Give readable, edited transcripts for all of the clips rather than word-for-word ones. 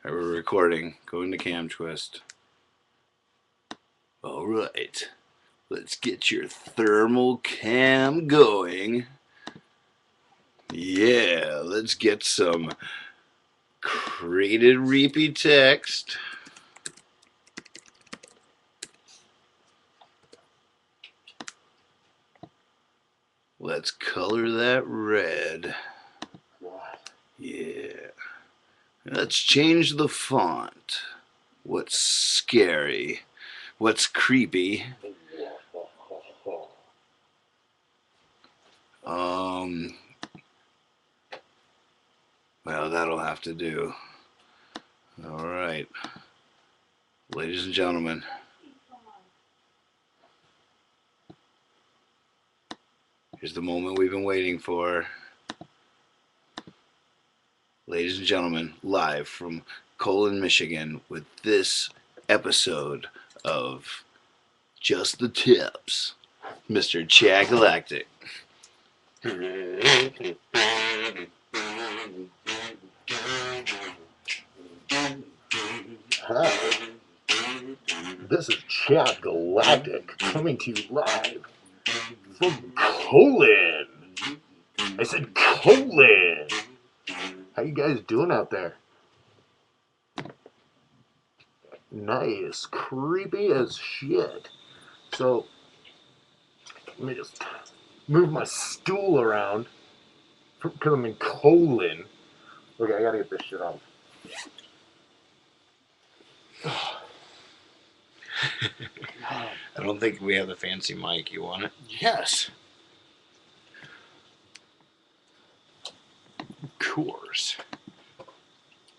We're recording. Going to Cam Twist. All right. Let's get your thermal cam going. Yeah, let's get some created reapy text. Let's color that red. Yeah. Let's change the font. What's scary? What's creepy? Well, that'll have to do. All right. Ladies and gentlemen. Here's the moment we've been waiting for. Ladies and gentlemen, live from Colon, Michigan, with this episode of Just the Tips, Mr. Chad Galactic. Hi, this is Chad Galactic coming to you live from Colon. I said Colon. How you guys doing out there? Nice, creepy as shit. So, let me just move my stool around because I'm in Colon. Okay, I gotta get this shit off. I don't think we have the fancy mic. You want it? Yes. Of course.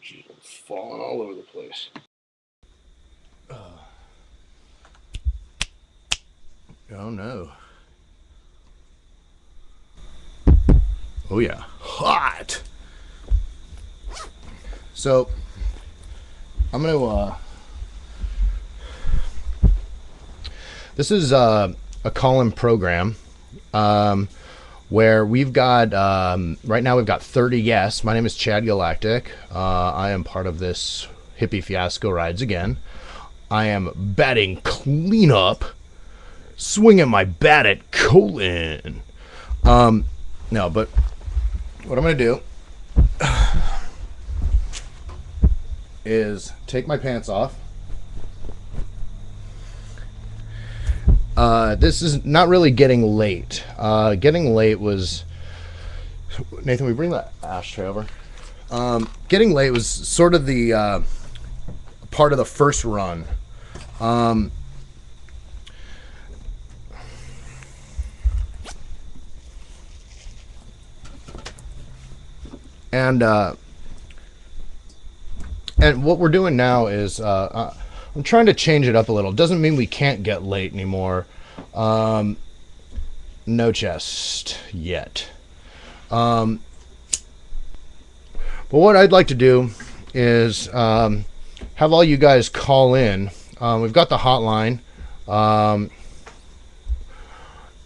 She's falling all over the place. Oh no. Oh yeah. Hot! So, I'm gonna, this is a call-in program where we've got, right now we've got 30 guests. My name is Chad Galactic. I am part of this Hippie Fiasco Rides Again. I am batting cleanup, swinging my bat at Colon. No, but what I'm going to do is take my pants off. This is not really getting late. Getting late was... Nathan, we bring the ashtray over? Getting late was sort of the part of the first run. And what we're doing now is I'm trying to change it up a little. Doesn't mean we can't get late anymore. No chest yet. But what I'd like to do is have all you guys call in. We've got the hotline.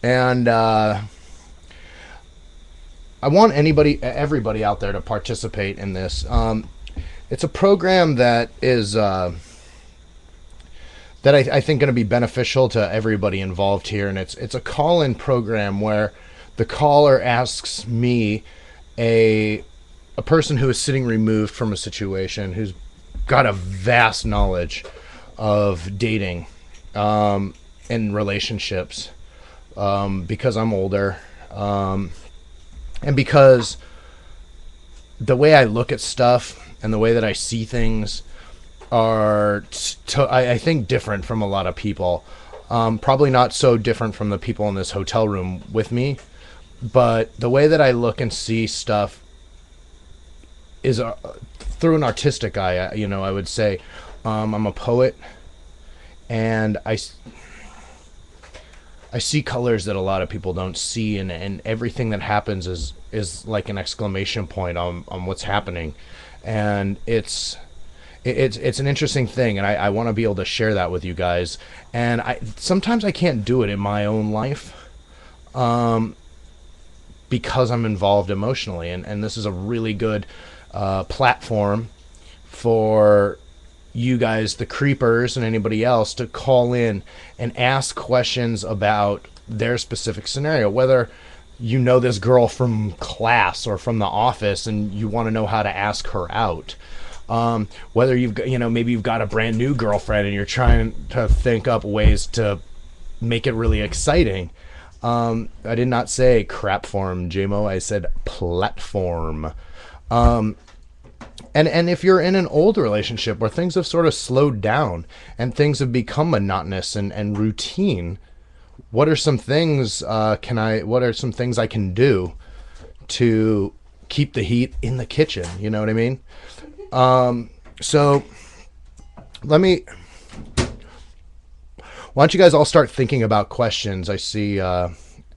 And I want everybody out there to participate in this. It's a program that is that I think going to be beneficial to everybody involved here, and it's a call-in program where the caller asks me, a person who is sitting removed from a situation, who's got a vast knowledge of dating and relationships, because I'm older, and because the way I look at stuff and the way that I see things are, I think, different from a lot of people. Probably not so different from the people in this hotel room with me, but the way that I look and see stuff is through an artistic eye. I would say I'm a poet, and I see colors that a lot of people don't see, and everything that happens is like an exclamation point on what's happening. And it's an interesting thing, and I want to be able to share that with you guys. And sometimes I can't do it in my own life because I'm involved emotionally, and this is a really good platform for you guys, the creepers, and anybody else to call in and ask questions about their specific scenario. Whether you know this girl from class or from the office and you want to know how to ask her out. Whether you've got, maybe you've got a brand new girlfriend and you're trying to think up ways to make it really exciting. I did not say crap form, JMO. I said platform. And if you're in an old relationship where things have sort of slowed down and things have become monotonous and routine, what are some things what are some things I can do to keep the heat in the kitchen? You know what I mean? So why don't you guys all start thinking about questions? I see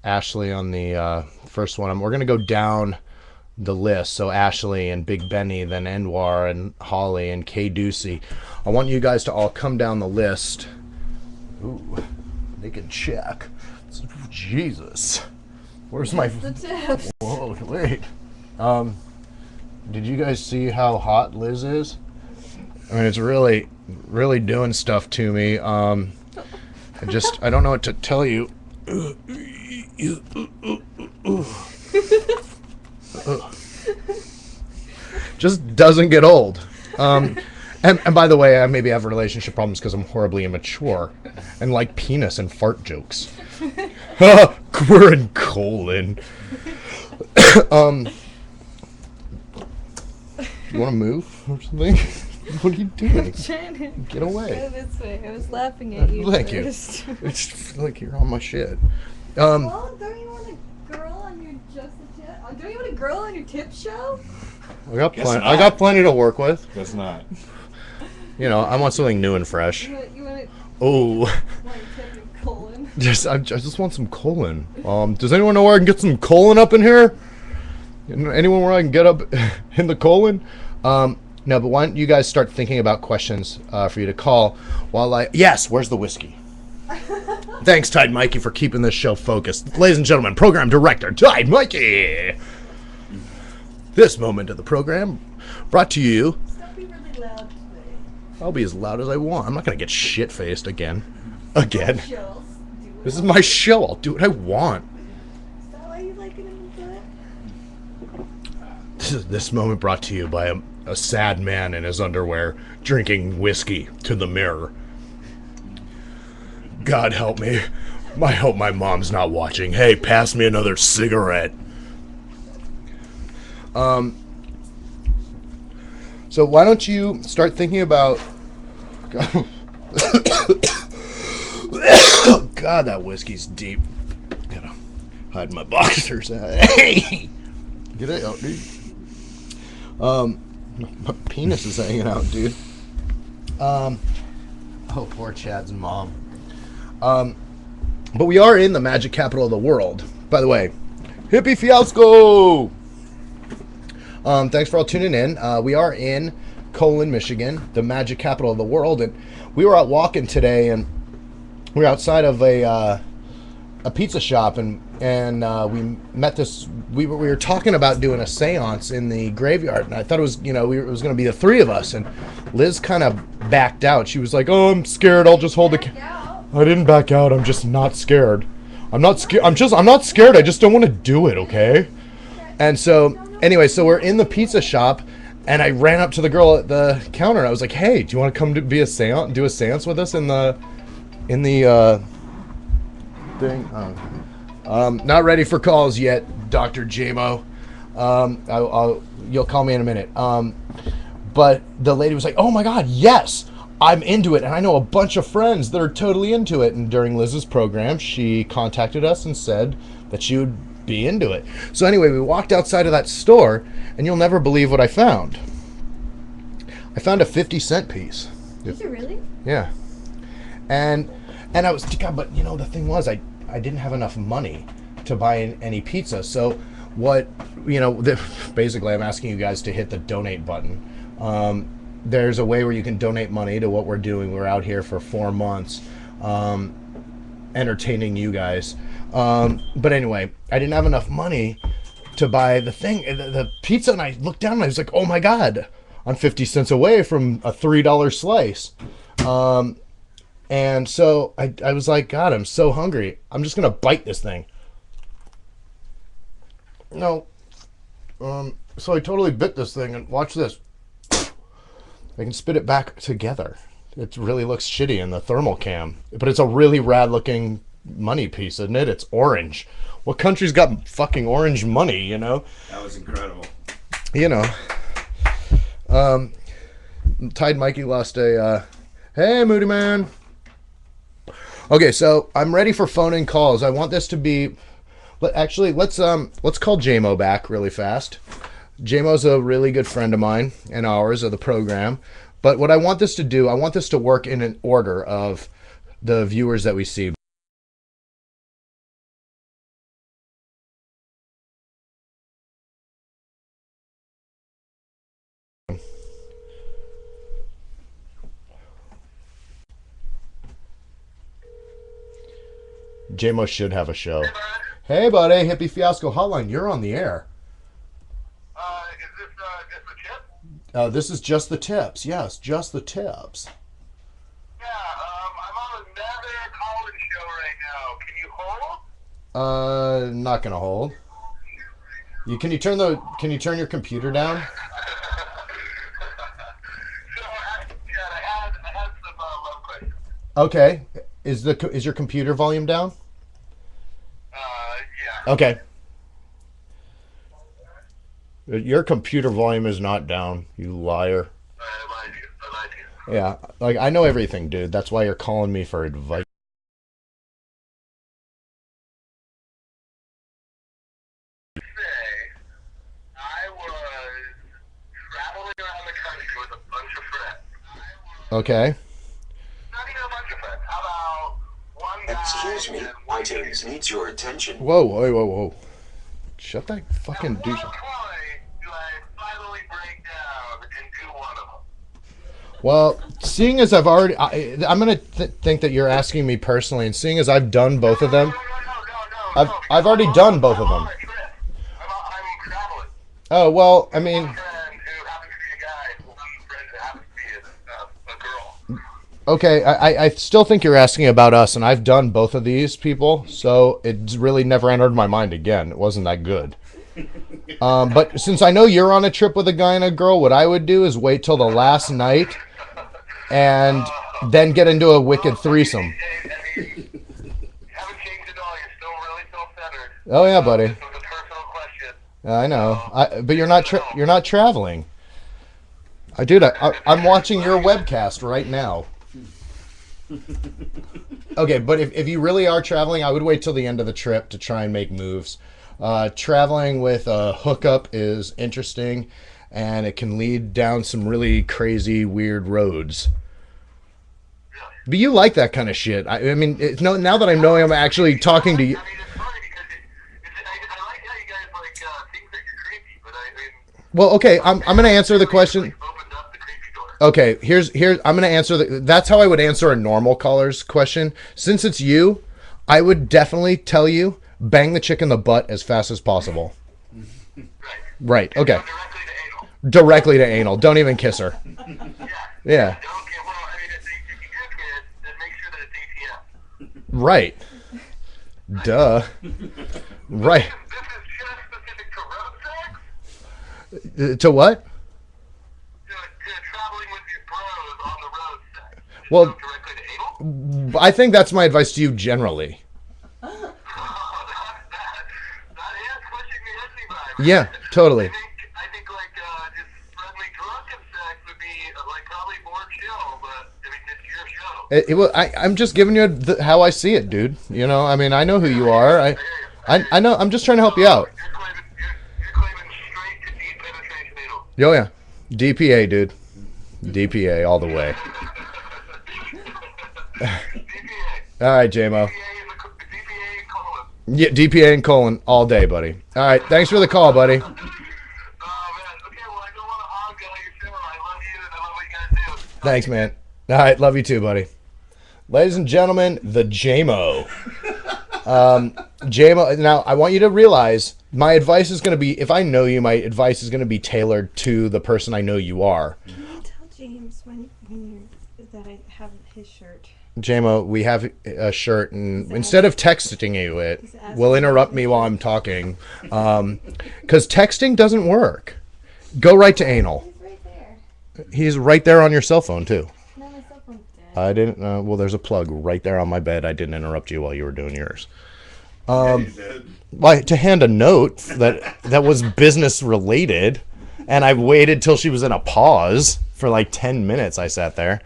Ashley on the first one. We're going to go down the list. So Ashley and Big Benny, then Enwar and Holly and Kay Ducey. I want you guys to all come down the list. Ooh, they can check. Jesus. Where's my... The tips. Whoa, wait. Did you guys see how hot Liz is? I mean, it's really, really doing stuff to me. I don't know what to tell you. Just doesn't get old. And by the way, I maybe have relationship problems because I'm horribly immature and like penis and fart jokes. We're in colon. You want to move or something? What are you doing? I'm trying to Get away. go this way. I was laughing at you. Thank you. first. It's feel like you're on my shit. Well, don't you want a girl on your Just the Tip? Don't you want a girl on your tip show? I got plenty to work with. That's not. I want something new and fresh. You want Oh, a tip and colon? I just want some colon. Does anyone know where I can get some colon up in here? Anyone where I can get up in the colon? No, but why don't you guys start thinking about questions for you to call while yes, where's the whiskey? Thanks, Tide Mikey, for keeping this show focused. Ladies and gentlemen, program director, Tide Mikey. This moment of the program brought to you. Don't be really loud today. I'll be as loud as I want. I'm not going to get shit-faced again. Again. Chills. Do This is my show. I'll do what I want. Is that why you like it in the butt? This moment brought to you by a sad man in his underwear drinking whiskey to the mirror. God help me. I hope my mom's not watching. Hey, pass me another cigarette. So why don't you start thinking about... God, that whiskey's deep. Gotta hide my boxers. Hey! Get it out, dude. My penis is hanging out, dude. Oh, poor Chad's mom. But we are in the magic capital of the world. By the way, hippie fiasco! Thanks for all tuning in. We are in Colon, Michigan, the magic capital of the world, and we were out walking today, and we were outside of a pizza shop, and we met this. We were talking about doing a seance in the graveyard, and I thought it was it was going to be the three of us, and Liz kind of backed out. She was like, "Oh, I'm scared. I'll just hold the." I didn't back out. I'm just not scared. I'm not scared. I'm not scared. I just don't want to do it. Okay. And so anyway, so we're in the pizza shop, and I ran up to the girl at the counter, and I was like, "Hey, do you want to come to do a seance with us in the thing?" Not ready for calls yet, Dr. JMO. You'll call me in a minute. But the lady was like, "Oh my God, yes, I'm into it, and I know a bunch of friends that are totally into it." And during Liz's program, she contacted us and said that she would be into it. So anyway, we walked outside of that store, and you'll never believe what I found. I found a 50-cent piece. Did you really? Yeah. And I was, God, but the thing was, I didn't have enough money to buy any pizza. So what, basically I'm asking you guys to hit the donate button. There's a way where you can donate money to what we're doing. We're out here for 4 months, entertaining you guys. But anyway, I didn't have enough money to buy the thing, the pizza, and I looked down and I was like, "Oh my God, I'm 50 cents away from a $3 slice. And so I was like, God, I'm so hungry. I'm just going to bite this thing. No. So I totally bit this thing, and watch this. I can spit it back together. It really looks shitty in the thermal cam, but it's a really rad looking money piece, isn't it? It's orange. What country's got fucking orange money, you know? That was incredible. You know. Tide Mikey lost a, hey, Moody Man. Okay, so I'm ready for phone-in calls. I want this to be... Actually, let's call JMO back really fast. JMO's a really good friend of mine and ours of the program. But what I want this to do, I want this to work in an order of the viewers that we see. JMO should have a show. Hey, buddy, Hippie Fiasco Hotline, you're on the air. Is this just a tip? This is Just the Tips. Yes, Just the Tips. Yeah, I'm on another college show right now. Can you hold? Not gonna hold. Can you turn your computer down? So, I had some love questions. Okay. Is your computer volume down? Yeah. Okay. Your computer volume is not down, you liar. I lied to you. Yeah, like I know everything, dude. That's why you're calling me for advice. Say, I was traveling around the country with a bunch of friends. Okay. Not even a bunch of friends. How about one guy? Excuse me, and one iTunes chick? needs your attention. Whoa. Shut that fucking At douche. what point do I finally break down and do one of them? Well, seeing as I've already, I'm gonna think that you're asking me personally, and seeing as I've done both of them, No. I've already done both of them. I'm I'm traveling. Oh well, I mean, One friend who happens to be a guy, one friend who happens to be a girl. okay, I still think you're asking about us, and I've done both of these people, so it's really never entered my mind again. It wasn't that good. But since I know you're on a trip with a guy and a girl, what I would do is wait till the last night, and then get into a wicked threesome. You haven't changed at all. You're still really self-centered. Oh yeah, buddy. This was a personal question. I know. But you're not traveling. Dude, I'm watching your webcast right now. Okay, but if you really are traveling, I would wait till the end of the trip to try and make moves. Traveling with a hookup is interesting, and it can lead down some really crazy, weird roads. But you like that kind of shit. I mean, now that I know I'm actually talking to you. I mean, it's funny because I like how you guys think that you're creepy, but I mean. Well, okay, I'm gonna answer the question. Opened up the creepy door. Okay, here's I'm gonna answer that's how I would answer a normal caller's question. Since it's you, I would definitely tell you bang the chick in the butt as fast as possible. Right. Okay. Directly to anal. Directly to anal. Don't even kiss her. Yeah. Don't get, well, I mean, if you do kiss, then make sure that it's ATM. Right. Duh. Right. This is just specific to road sex? To what? To traveling with your bros on the road sex. Just Well- go directly to anal? I think that's my advice to you generally. That is pushing the edgy vibe. Yeah, totally. I think just friendly drunken sex would be probably more chill, but I mean it's your show. I'm just giving you how I see it, dude. You know, I mean, I know who you are. I know. I'm just trying to help you out. You're claiming straight to deep penetration anal. Oh yeah, DPA, dude. DPA all the way. DPA. All right, JMO. DPA colon. Yeah, DPA and colon all day, buddy. All right, thanks for the call, buddy. Oh man. Okay, well I don't want to hog your show. I love you and I love what you guys do. Thanks, man. All right, love you too, buddy. Ladies and gentlemen, the JMO. JMO, now I want you to realize my advice is going to be, if I know you, my advice is going to be tailored to the person I know you are. I'll tell James when that I have his shirt. JMO, we have a shirt, and instead of texting you it, will interrupt me while I'm talking. Because texting doesn't work. Go right to anal. He's right there. He's right there on your cell phone, too. No, my cell phone's dead. I didn't, well, there's a plug right there on my bed. I didn't interrupt you while you were doing yours. Why, to hand a note that was business related, and I waited till she was in a pause for like 10 minutes. I sat there.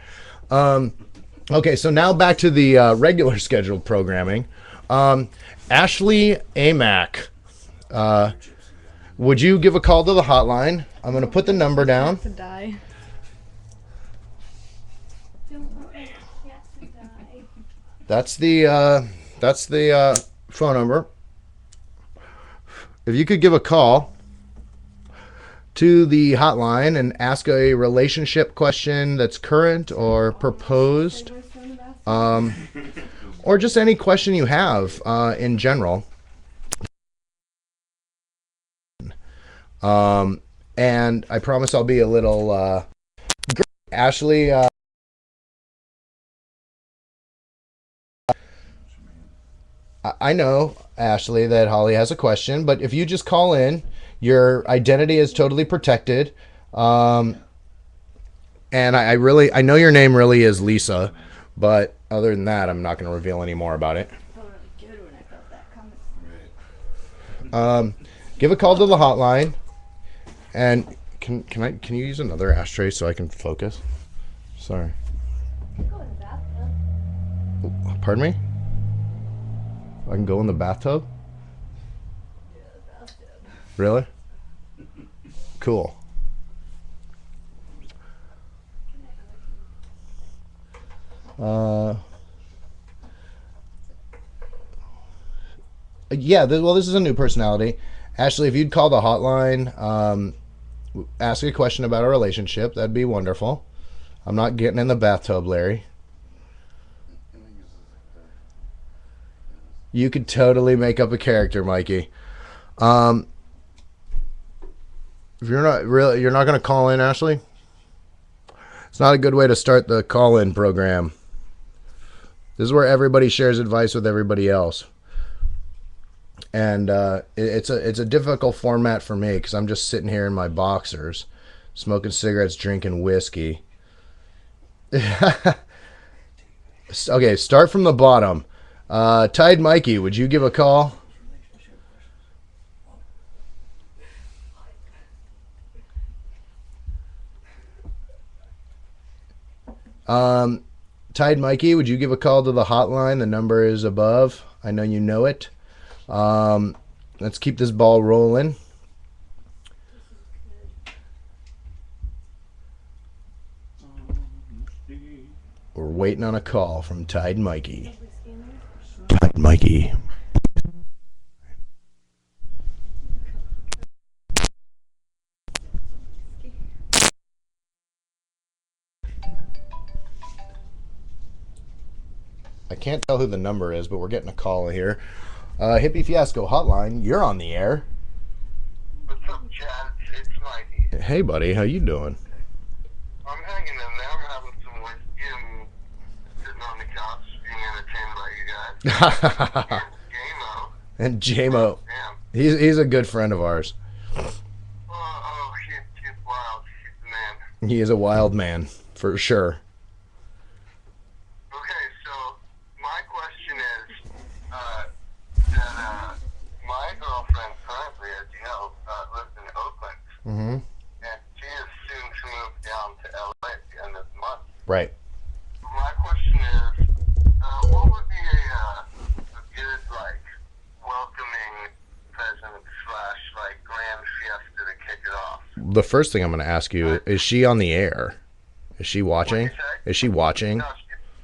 Okay, so now back to the regular scheduled programming. Ashley Amack, would you give a call to the hotline? I'm going to put the number down. To die. Don't want my cat to die. That's the phone number. If you could give a call to the hotline and ask a relationship question that's current or proposed, or just any question you have in general. And I promise I'll be a little Ashley. I know, Ashley, that Holly has a question, but if you just call in, your identity is totally protected. And I know your name really is Lisa, but other than that, I'm not going to reveal any more about it. I felt really good when I felt that coming. Give a call to the hotline, and can you use another ashtray so I can focus? Sorry. Go in the bathtub. Pardon me? I can go in the bathtub? Yeah, the bathtub. Really? Cool. Yeah, well, this is a new personality. Ashley, if you'd call the hotline, ask a question about our relationship, that'd be wonderful. I'm not getting in the bathtub, Larry. You could totally make up a character, Mikey. If you're not going to call in, Ashley? It's not a good way to start the call-in program. This is where everybody shares advice with everybody else. And it's a difficult format for me because I'm just sitting here in my boxers, smoking cigarettes, drinking whiskey. Okay, start from the bottom. Tide Mikey, would you give a call? Tide Mikey, would you give a call to the hotline? The number is above. I know you know it. Let's keep this ball rolling. We're waiting on a call from Tide Mikey. Tide Mikey. I can't tell who the number is, but we're getting a call here. Hippie Fiasco Hotline, you're on the air. What's up, Chad? It's Mikey. Hey, buddy, how you doing? I'm hanging in there. I'm having some whiskey and sitting on the couch being entertained by you guys. And JMO, Damn. he's a good friend of ours. Oh, he's wild. He's the man. He is a wild man, for sure. Okay, so my question is that my girlfriend currently, as you know, lives in Oakland, Mm-hmm. and she is soon to move down to LA at the end of the month. Right. My question is, what would be a good, like, welcoming present / like grand fiesta to kick it off? The first thing I'm going to ask you, is she on the air? Is she watching? What'd you say? Is she watching? No,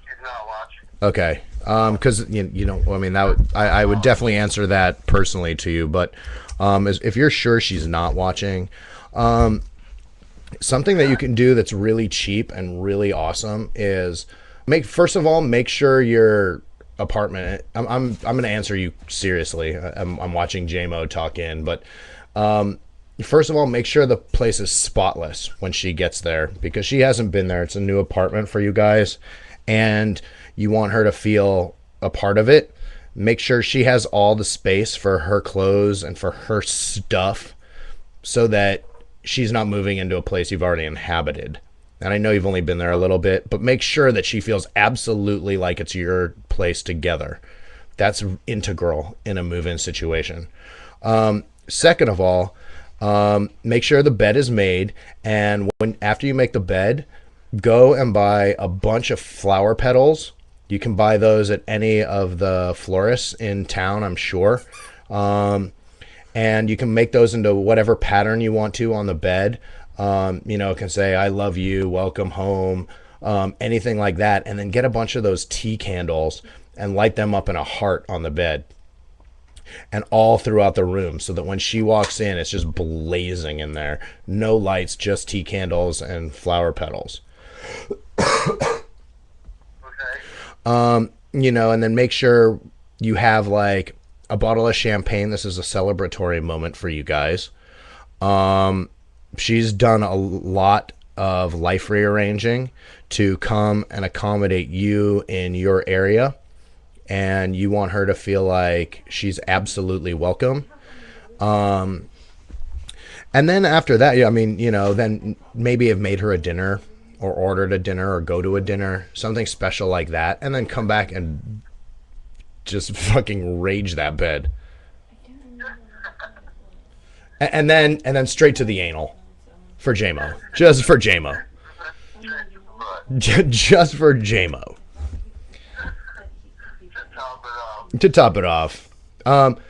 she's not watching. Okay. Because you know, I mean, I would definitely answer that personally to you, but if you're sure she's not watching, something that you can do that's really cheap and really awesome is make sure your apartment. I'm going to answer you seriously. I'm watching JMO talk in, but first of all, make sure the place is spotless when she gets there, because she hasn't been there. It's a new apartment for you guys, and you want her to feel a part of it. Make sure she has all the space for her clothes and for her stuff, so that she's not moving into a place you've already inhabited. And I know you've only been there a little bit, but make sure that she feels absolutely like it's your place together. That's integral in a move-in situation. Second of all, make sure the bed is made, and after you make the bed, go and buy a bunch of flower petals. You can buy those at any of the florists in town, I'm sure. And you can make those into whatever pattern you want to on the bed. It can say, I love you, welcome home, anything like that. And then get a bunch of those tea candles and light them up in a heart on the bed and all throughout the room, so that when she walks in, it's just blazing in there. No lights, just tea candles and flower petals. Okay. And then make sure you have like a bottle of champagne. This is a celebratory moment for you guys. She's done a lot of life rearranging to come and accommodate you in your area, and you want her to feel like she's absolutely welcome. And then after that, then maybe have made her a dinner, or ordered a dinner, or go to a dinner, something special like that, and then come back and just fucking rage that bed. And then straight to the anal for JMO. Just for JMO. Just for JMO. To top it off. Perfect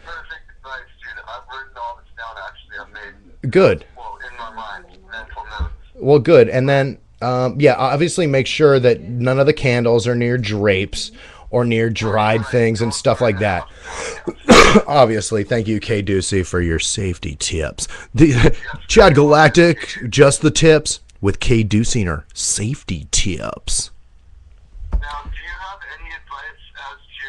advice, dude. I've written all this down, actually. I've made, Good. well, in my mind, mental notes. Well, good. And then, obviously make sure that none of the candles are near drapes or near dried things and stuff like that. Obviously, thank you, K. Ducey, for your safety tips. The Chad Galactic, just the tips with K. Ducey safety tips. Now, do you have any advice as to,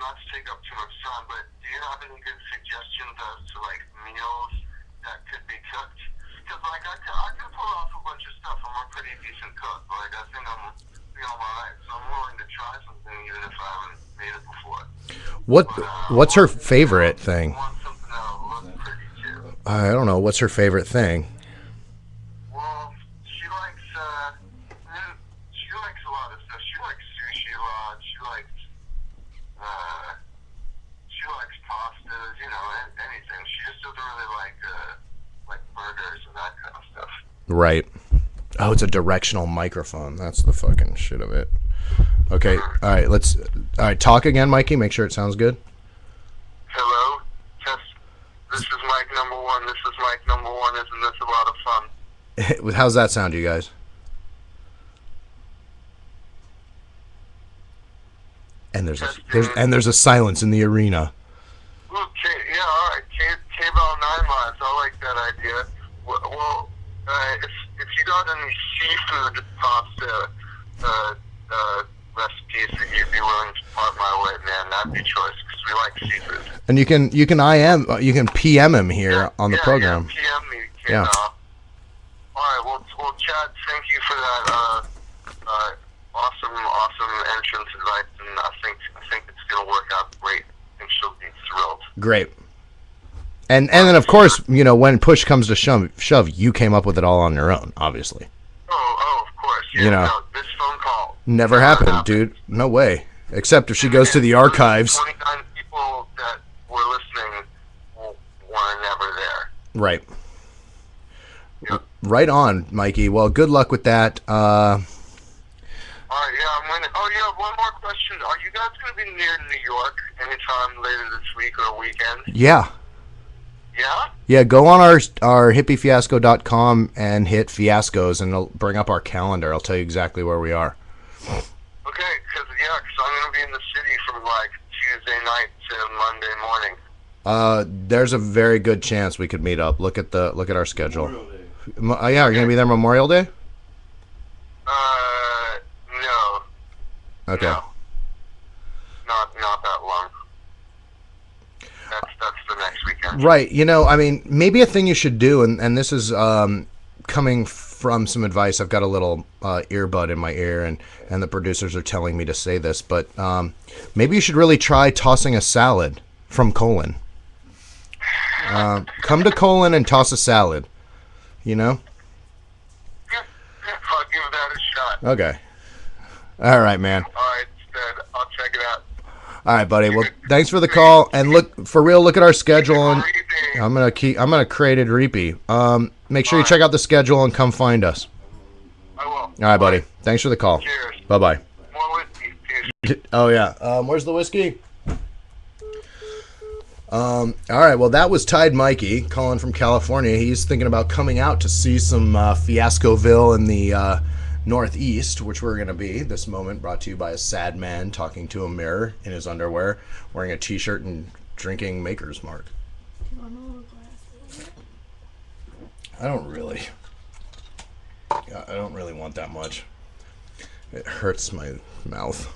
not to take up too much time, but do you have any good suggestions as to, like, meals that could be cooked? Because, like, I can pull off a bunch of stuff. I'm a pretty decent cook. Like, I think I'm alright. So I'm willing to try something even if I haven't made it before. What's her favorite thing? I want something that'll look pretty, too. I don't know. What's her favorite thing? Well, she likes a lot of stuff. She likes sushi a lot. She likes pastas, anything. She just doesn't really like burgers and that kind of stuff. Right. Oh, it's a directional microphone. That's the fucking shit of it. Okay. All right. Talk again, Mikey. Make sure it sounds good. Hello? Test. This is mic number one. This is mic number one. Isn't this a lot of fun? How's that sound, you guys? And there's a silence in the arena. Okay, yeah, all right. K-Bell 9 Lives. I like that idea. Well, if you got any seafood pasta recipes that you'd be willing to part my way, man, that'd be choice, because we like seafood. And you can PM him here on the program. Yeah, PM me. Yeah. All right, well, Chad, thank you for that awesome entrance advice, and I think it's gonna work out great. I think she'll be thrilled. Great. And then of course, when push comes to shove, you came up with it all on your own, obviously. Oh, of course. Yeah, no, this phone call never happened, dude. No way. Except if she goes to the archives. 29 people that were listening were never there. Right. Yep. Right on, Mikey. Well, good luck with that. All right, one more question. Are you guys going to be near New York anytime later this week or weekend? Yeah. Yeah? Yeah, go on our hippiefiasco.com and hit fiascos, and it'll bring up our calendar. I'll tell you exactly where we are. Okay, because I'm going to be in the city from, like, Tuesday night to Monday morning. There's a very good chance we could meet up. Look at our schedule. Yeah, you're going to be there Memorial Day? No. Okay. No. Right. You know, I mean, maybe a thing you should do, and this is coming from some advice. I've got a little earbud in my ear, and the producers are telling me to say this, but maybe you should really try tossing a salad from Colon. Come to Colon and toss a salad. You know? I'll give that a shot. Okay. All right, man. All right, Stud. I'll check it out. All right, buddy. Well, thanks for the call, and look for real. Look at our schedule, and Great day. I'm gonna create it repeat. Make sure you check out the schedule and come find us. I will. All right, buddy. Thanks for the call. Cheers. Bye bye. More whiskey. Cheers. Oh yeah. Where's the whiskey? All right. Well, that was Tide Mikey calling from California. He's thinking about coming out to see some Fiascoville in the Northeast, which we're going to be this moment. Brought to you by a sad man talking to a mirror in his underwear, wearing a T-shirt and drinking Maker's Mark. I don't really want that much. It hurts my mouth.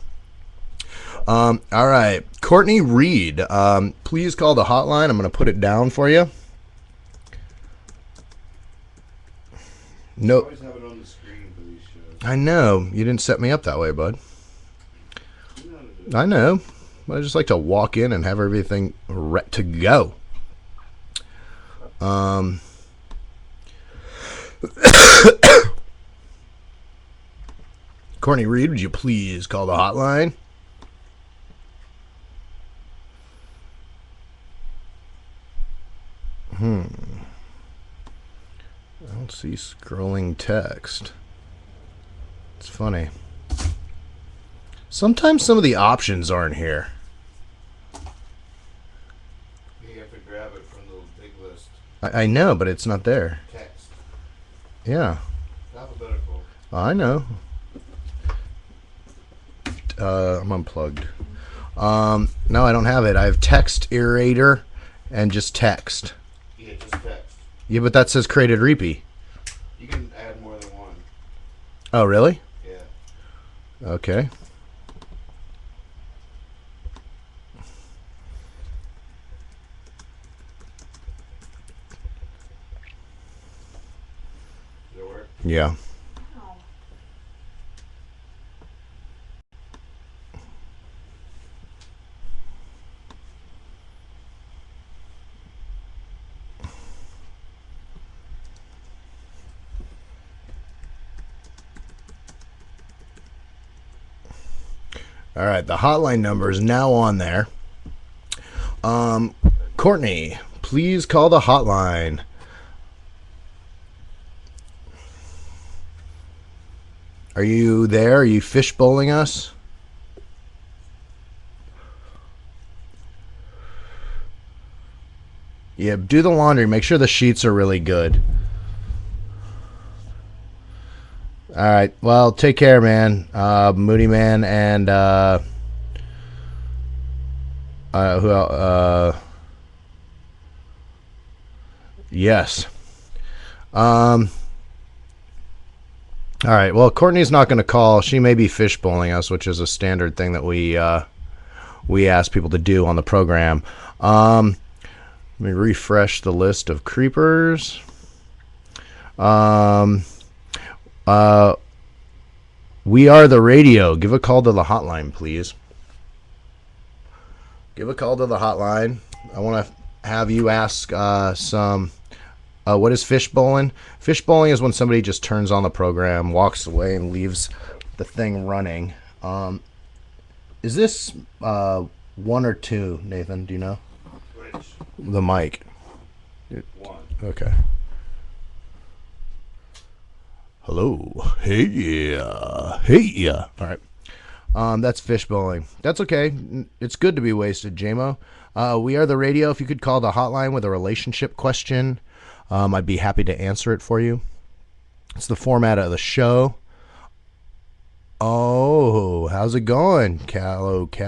All right, Courtney Reed, please call the hotline. I'm going to put it down for you. No, Always have it on the screen for these shows. I know you didn't set me up that way, bud. I know. I just like to walk in and have everything ready to go. Courtney Reed, would you please call the hotline? I don't see scrolling text. It's funny. Sometimes some of the options aren't here. You have to grab it from the big list. I know, but it's not there. Text. Yeah, Alphabetical. I know. I'm unplugged. No, I don't have it. I have text irritator and just text. Yeah, just text. Yeah, but that says created repeat. You can add more than one. Oh, really? Yeah. Okay. Does it work? Yeah. Wow. All right, the hotline number is now on there. Courtney, please call the hotline. Are you there? Are you fishbowling us? Yeah, do the laundry. Make sure the sheets are really good. All right. Well, take care, man. Moody Man and who else? Yes. All right. Well, Courtney's not going to call. She may be fishbowling us, which is a standard thing that we ask people to do on the program. Let me refresh the list of creepers. We are the radio. Give a call to the hotline, please. Give a call to the hotline. I want to have you ask some. What is fishbowling? Fishbowling is when somebody just turns on the program, walks away, and leaves the thing running. Is this 1 or 2, Nathan? Do you know? Which? The mic. 1. Okay. Hello. Hey, yeah. Hey, yeah. All right. That's fishbowling. That's okay. It's good to be wasted, JMO. We are the radio. If you could call the hotline with a relationship question, I'd be happy to answer it for you. It's the format of the show. Oh, how's it going? Calukale?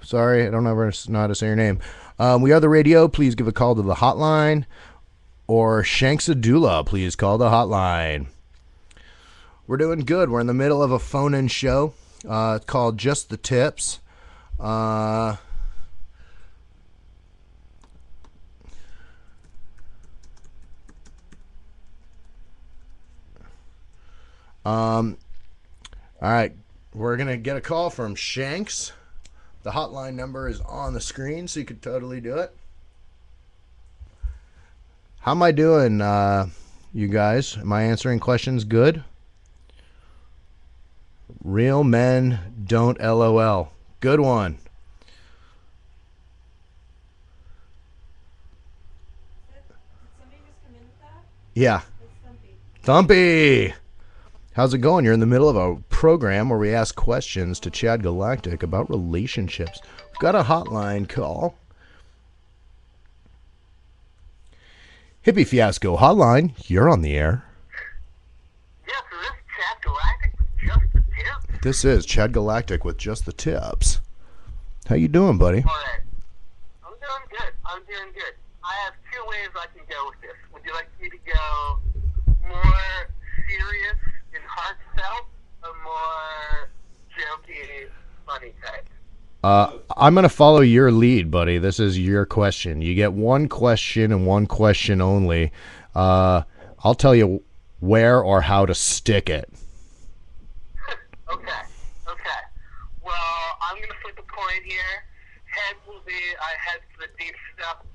Sorry, I don't know how to say your name. We are the radio. Please give a call to the hotline. Or Shanksadula, please call the hotline. We're doing good. We're in the middle of a phone-in show. It's called Just the Tips. All right, we're gonna get a call from Shanks. The hotline number is on the screen, so you could totally do it. How am I doing, you guys? Am I answering questions good? Real men don't LOL. Good one. Did somebody just come in with that? Yeah. It's Stumpy. Thumpy! How's it going? You're in the middle of a program where we ask questions to Chad Galactic about relationships. We've got a hotline call. Hippie Fiasco Hotline, you're on the air. Yes, is this Chad Galactic with Just the Tip? This is Chad Galactic with Just the Tips. How you doing, buddy? Alright. I'm doing good. I have two ways I can go with this. Would you like me to go more serious and heartfelt or more jokey, funny type? I'm going to follow your lead, buddy. This is your question. You get one question and one question only. I'll tell you where or how to stick it. Okay. Well, I'm going to flip a coin here. Heads will be, I head to the deep stuff.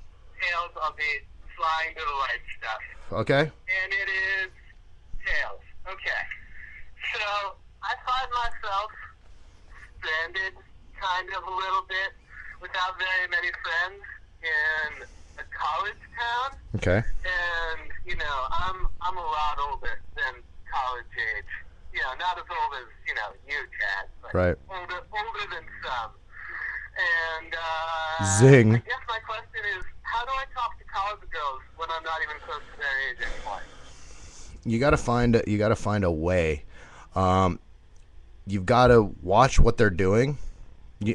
Tails, I'll be flying to the light stuff. Okay? And it is tails. Okay. So, I find myself stranded kind of a little bit without very many friends in a college town. Okay. And, you know, I'm a lot older than college age. You know, not as old as, you know, you, Chad, but Right. older than some. And, Zing. I guess my question is, how do I talk to college girls when I'm not even close to their age anymore? You got to find a way. You've got to watch what they're doing.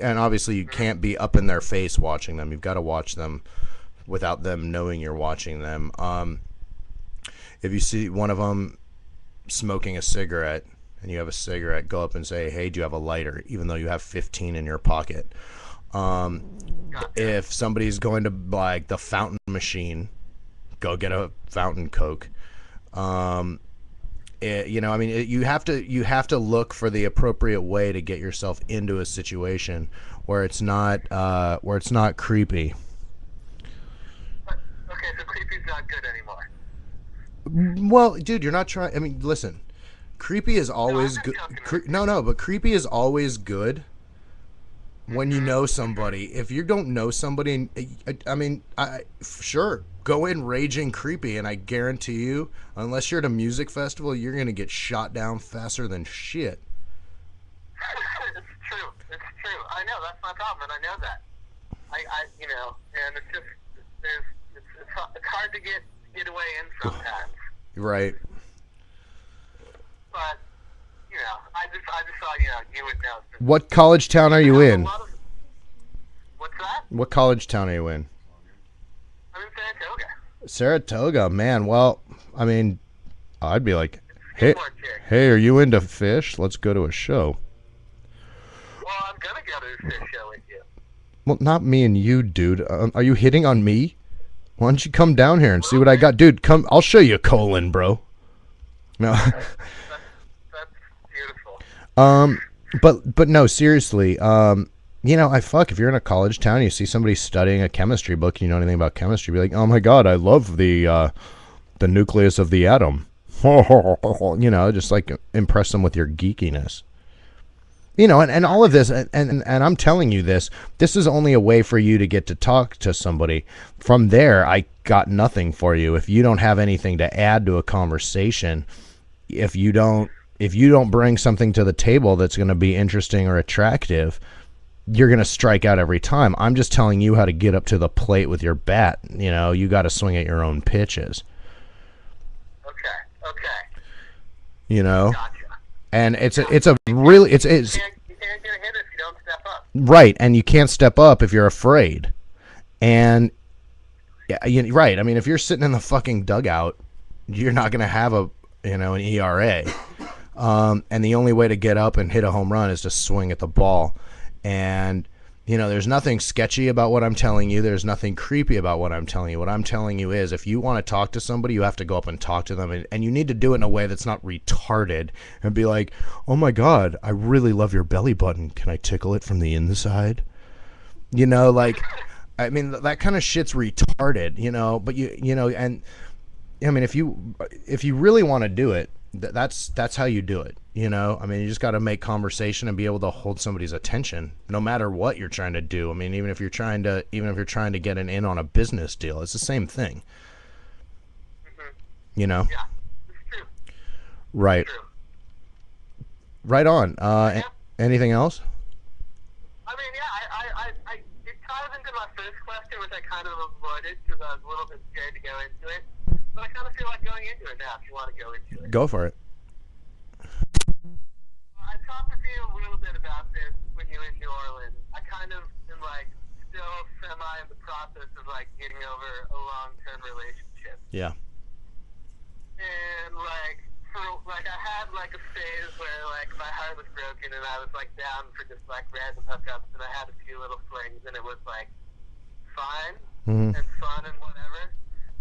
And obviously you can't be up in their face watching them. You've got to watch them without them knowing you're watching them. If you see one of them smoking a cigarette and you have a cigarette, go up and say, hey, do you have a lighter? Even though you have 15 in your pocket. If somebody's going to like the fountain machine, go get a fountain Coke. You have to look for the appropriate way to get yourself into a situation where it's not creepy. Okay, so creepy's not good anymore. Well, dude, you're not trying. I mean, listen, creepy is always I'm good. just joking. But creepy is always good when you know somebody. If you don't know somebody, sure, go in raging creepy, and I guarantee you, unless you're at a music festival, you're gonna get shot down faster than shit. It's true. I know, that's my problem, and I know that. And it's just, it's hard to get away in sometimes. Right. But, you know, I just thought, you know, you would know. What college town are you in? What's that? What college town are you in? I'm in Saratoga. Saratoga, man. Well, I mean, I'd be like, Skateboard chick. hey, are you into fish? Let's go to a show. Well, I'm gonna go to this show with you. Well, not me and you, dude. Are you hitting on me? Why don't you come down here and see what I got? Dude, come. I'll show you a colon, bro. No. That's beautiful. But no, seriously. If you're in a college town, you see somebody studying a chemistry book, you know anything about chemistry, be like, oh my god, I love the nucleus of the atom. Just like impress them with your geekiness. And all of this, and I'm telling you this is only a way for you to get to talk to somebody. From there, I got nothing for you. If you don't have anything to add to a conversation, if you don't bring something to the table that's going to be interesting or attractive, you're going to strike out every time. I'm just telling you how to get up to the plate with your bat. You got to swing at your own pitches. Okay. Gotcha. And it's a really You can't get a hit if you don't step up. right, and you can't step up if you're afraid. And right, I mean, if you're sitting in the fucking dugout, you're not going to have an ERA. And the only way to get up and hit a home run is to swing at the ball. And You know, there's nothing sketchy about what I'm telling you. There's nothing creepy about what I'm telling you. What I'm telling you is if you want to talk to somebody, you have to go up and talk to them. And you need to do it in a way that's not retarded and be like, oh my God, I really love your belly button. Can I tickle it from the inside? You know, like, I mean, that kind of shit's retarded, you know, but you know, and I mean, if you really want to do it, that's how you do it. You know, I mean, you just got to make conversation and be able to hold somebody's attention, no matter what you're trying to do. I mean, even if you're trying to get an in on a business deal, it's the same thing. You know, Yeah, it's true. right, True. right on. Anything else? I mean, yeah, I it ties into my first question, which I kind of avoided because I was a little bit scared to go into it. But I kind of feel like going into it now. If you want to go into it, Go for it. I talked with you a little bit about this when you were in New Orleans. I kind of am like still semi in the process of like getting over a long-term relationship, Yeah. and like for like I had like a phase where like my heart was broken and I was like down for just like random hookups, and I had a few little flings and it was like fine Mhm. and fun and whatever.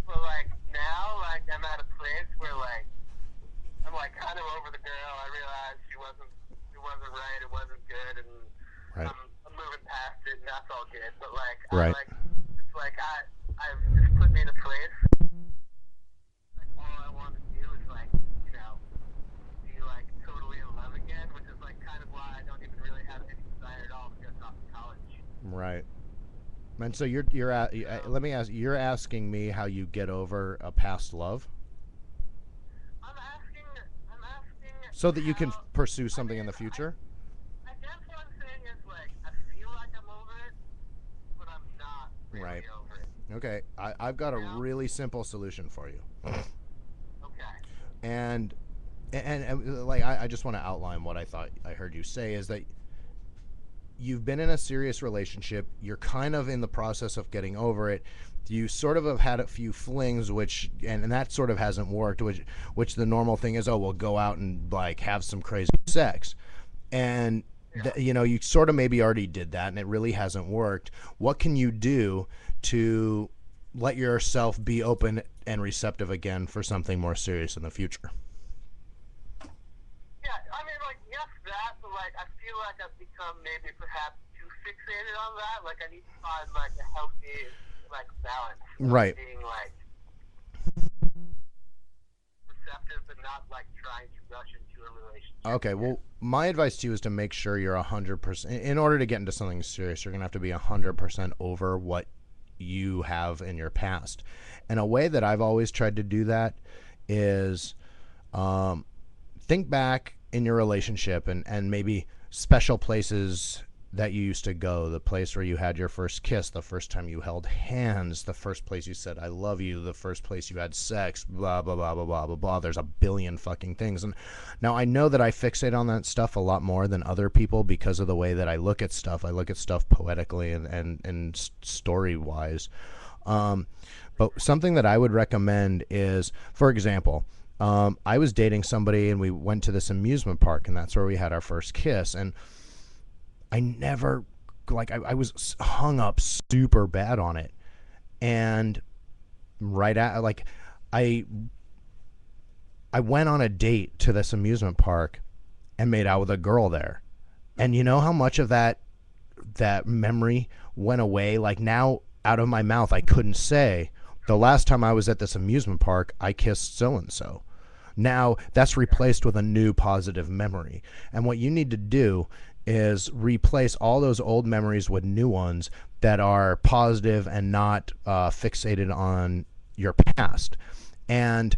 But like now, like I'm at a place where like I'm like kind of over the girl. I realized it wasn't right, it wasn't good, and Right. I'm moving past it, and that's all good. But like Right. it's like I've just put me in a place. Like all I want to do is like be like totally in love again, which is like kind of why I don't even really have any desire at all to go off to college. Right. And so let me ask. You're asking me how you get over a past love, I'm asking so that you can how- pursue something in the future. I guess what I'm saying is like I feel like I'm over it, but I'm not really Right. over it. Okay, I've got a really simple solution for you, Okay. and like I just want to outline what I thought I heard you say is that you've been in a serious relationship. You're kind of in the process of getting over it. You sort of have had a few flings, which and that sort of hasn't worked. Which the normal thing is, oh, we'll go out and like have some crazy sex, and you know you sort of maybe already did that, and it really hasn't worked. What can you do to let yourself be open and receptive again for something more serious in the future? Yeah, I mean, like, yes, that, but, like, I feel like I've become maybe perhaps too fixated on that. Like, I need to find, like, a healthy, like, balance. Of Right. being, like, receptive, but not, like, trying to rush into a relationship. Okay, well, my advice to you is to make sure you're 100%. In order to get into something serious, you're going to have to be 100% over what you have in your past. And a way that I've always tried to do that is think back in your relationship and maybe special places that you used to go, the place where you had your first kiss, the first time you held hands, the first place you said I love you, the first place you had sex, blah blah blah blah blah blah blah. There's a billion fucking things. And now I know that I fixate on that stuff a lot more than other people because of the way that I look at stuff. I look at stuff poetically and story wise. But something that I would recommend is, for example, I was dating somebody and we went to this amusement park, and that's where we had our first kiss. And I never, like, I was hung up super bad on it. And right at, like, I went on a date to this amusement park and made out with a girl there. And you know how much of that memory went away? Like, now out of my mouth, I couldn't say, the last time I was at this amusement park, I kissed so-and-so. Now that's replaced with a new positive memory. And what you need to do is replace all those old memories with new ones that are positive and not fixated on your past. And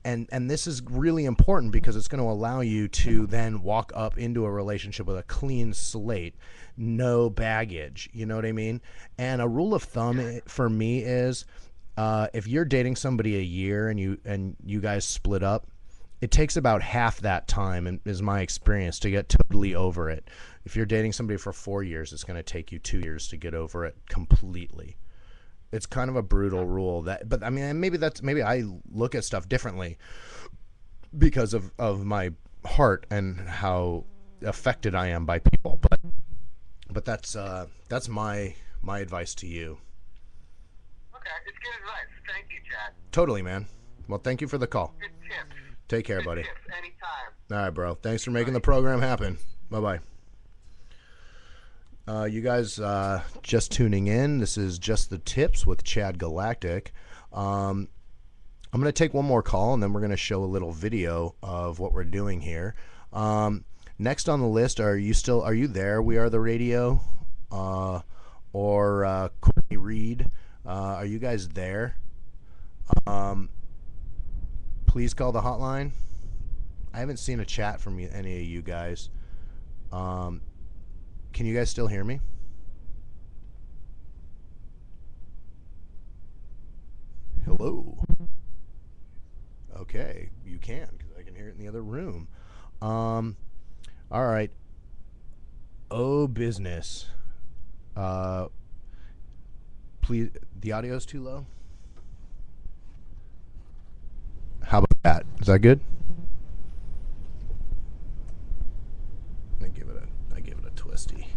this is really important because it's going to allow you to then walk up into a relationship with a clean slate, no baggage. You know what I mean? And a rule of thumb for me is if you're dating somebody a year and you guys split up, it takes about half that time, and is my experience, to get totally over it. If you're dating somebody for 4 years, it's going to take you 2 years to get over it completely. It's kind of a brutal rule but I mean, maybe I look at stuff differently because of my heart and how affected I am by people. But that's my advice to you. Okay, it's good advice. Thank you, Chad. Totally, man. Well, thank you for the call. Good tips. Take care, Good buddy. tips. Anytime. All right, bro. Thanks for making the program happen. Bye-bye. You guys just tuning in. This is Just the Tips with Chad Galactic. I'm going to take one more call, and then we're going to show a little video of what we're doing here. Next on the list, are you there? We Are the Radio, or Courtney Reed. Are you guys there? Please call the hotline. I haven't seen a chat from any of you guys. Can you guys still hear me? Hello. Okay, you can, because I can hear it in the other room. All right. Oh, business. Please, the audio's too low. How about that? Is that good? I give it a twisty.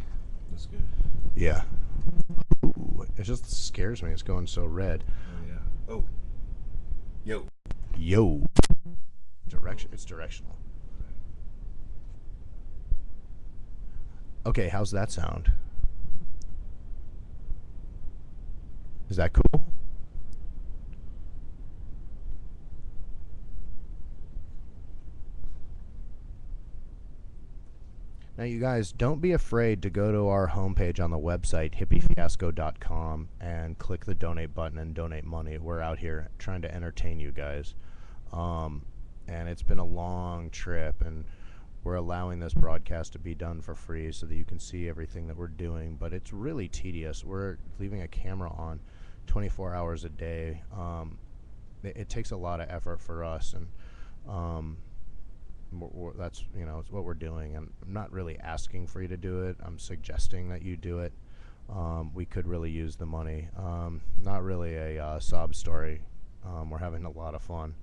That's good. Yeah. Ooh, it just scares me. It's going so red. Oh yeah. Oh. Yo. Yo. It's directional. Okay, how's that sound? Is that cool? Now, you guys, don't be afraid to go to our homepage on the website, hippiefiasco.com, and click the donate button and donate money. We're out here trying to entertain you guys. And it's been a long trip, and we're allowing this broadcast to be done for free so that you can see everything that we're doing. But it's really tedious. We're leaving a camera on 24 hours a day. It takes a lot of effort for us, and that's, it's what we're doing. And I'm not really asking for you to do it. I'm suggesting that you do it. We could really use the money. Not really a sob story. We're having a lot of fun.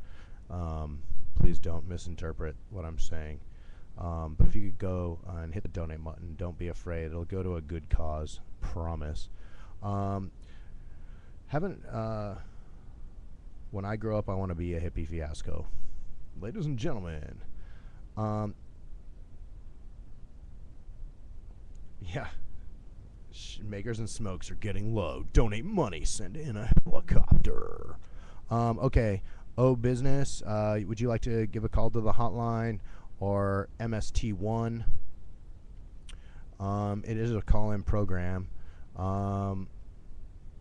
Please don't misinterpret what I'm saying. But if you could go and hit the donate button, don't be afraid. It'll go to a good cause. Promise. When I grow up, I want to be a hippie fiasco. Ladies and gentlemen. Yeah. Makers and smokes are getting low. Donate money. Send in a helicopter. Okay. Oh, business. Would you like to give a call to the hotline or MST1? It is a call-in program.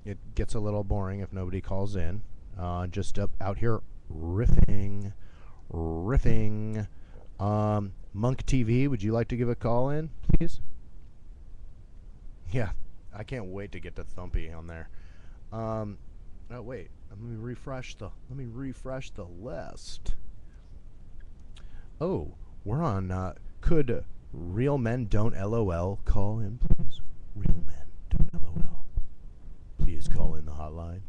It gets a little boring if nobody calls in. Just out here riffing. Monk TV, would you like to give a call in, please? Yeah, I can't wait to get to Thumpy on there. Oh wait, let me refresh the list. Oh, we're on. Could Real Men Don't LOL call in, please? Real Men Don't LOL. Please call in the hotline.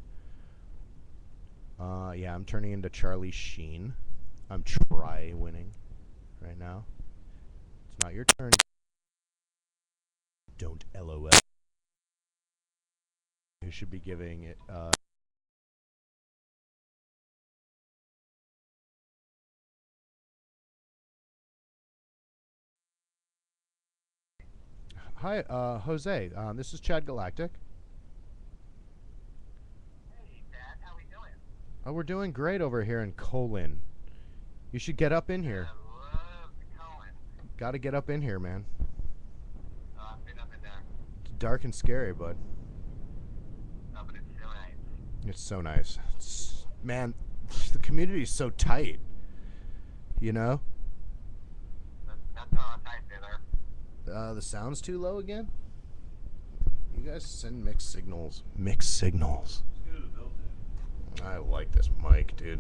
Yeah, I'm turning into Charlie Sheen. I'm winning right now. It's not your turn. Don't LOL. You should be giving it. Hi, Jose. This is Chad Galactic. Hey, Dad. How we doing? Oh, we're doing great over here in Colon. You should get up in here. I love the Cohen. Gotta get up in here, man. Oh, I've been up and down. It's dark and scary, bud. Oh, but it's so nice. It's so nice. Man, the community is so tight. You know? That's all tight there. The sound's too low again? You guys send mixed signals. I like this mic, dude.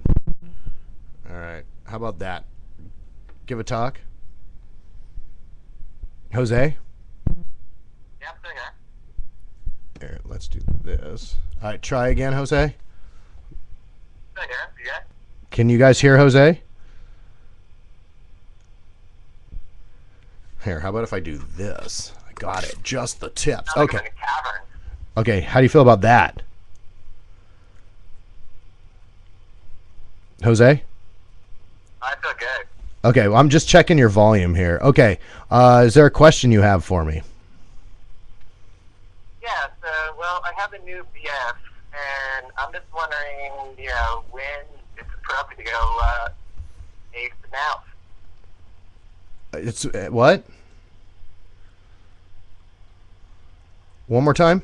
Alright, how about that? Give a talk. Jose? Yeah, I'm still here. Here, let's do this. Alright, try again, Jose. Still here. You guys? Can you guys hear Jose? Here, how about if I do this? I Got it. Just the tips. Sounds like Okay. I'm in a cavern. Okay. How do you feel about that, Jose? I feel good. Okay. Well, I'm just checking your volume here. Okay. Is there a question you have for me? Yes, well, I have a new BF, and I'm just wondering, when it's appropriate to go ace and out. It's what? One more time?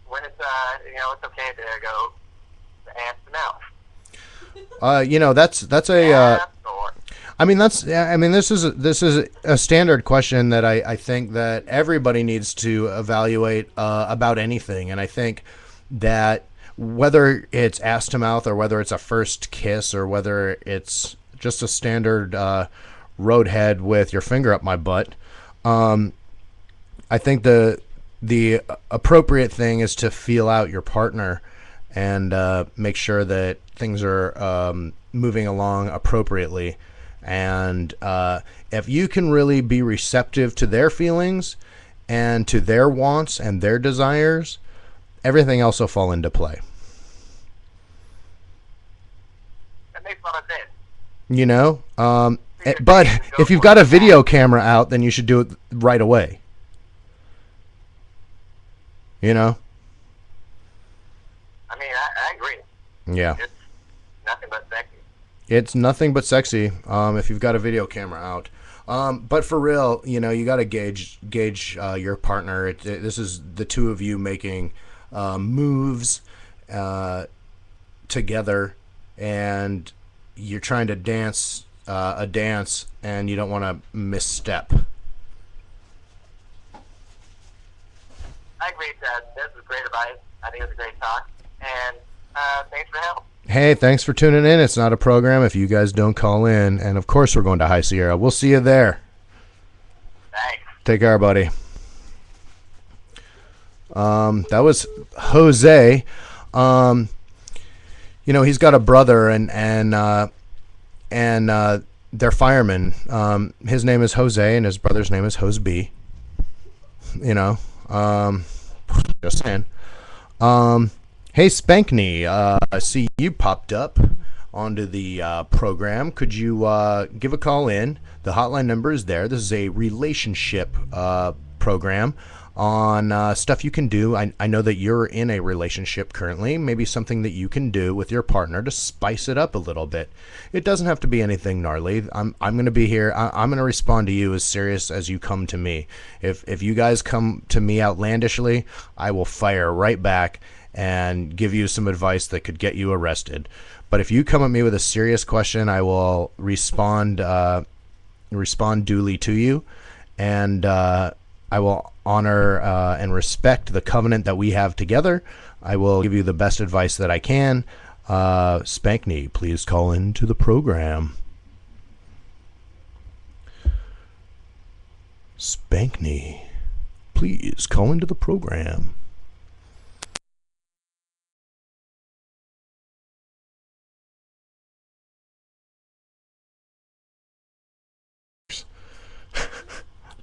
When it's, it's okay to go ass and out. That's a. Yes, or This is a standard question that I think that everybody needs to evaluate about anything, and I think that whether it's ass to mouth or whether it's a first kiss or whether it's just a standard roadhead with your finger up my butt, I think the appropriate thing is to feel out your partner and make sure that things are moving along appropriately. And if you can really be receptive to their feelings and to their wants and their desires, everything else will fall into play. that makes a lot of sense. But if you've got a video camera out, then you should do it right away. I mean, I agree. Yeah. It's nothing but sexy. It's nothing but sexy if you've got a video camera out. But for real, you got to gauge your partner. This is the two of you making moves together, and you're trying to dance a dance, and you don't want to misstep. I agree, Ted. This is great advice. I think it was a great talk. And thanks for help. Hey, thanks for tuning in. It's not a program if you guys don't call in. And of course, we're going to High Sierra. We'll see you there. Thanks. Take care, buddy. That was Jose. He's got a brother and they're firemen. His name is Jose and his brother's name is Jose B. Just saying. Hey, Spankney, I see you popped up onto the program. Could you give a call in? The hotline number is there. This is a relationship program on stuff you can do. I know that you're in a relationship currently. Maybe something that you can do with your partner to spice it up a little bit. It doesn't have to be anything gnarly. I'm going to be here. I'm going to respond to you as serious as you come to me. If you guys come to me outlandishly, I will fire right back and give you some advice that could get you arrested. But if you come at me with a serious question, I will respond duly to you, and I will honor and respect the covenant that we have together. I will give you the best advice that I can. Spankney, please call into the program. Spankney, please call into the program.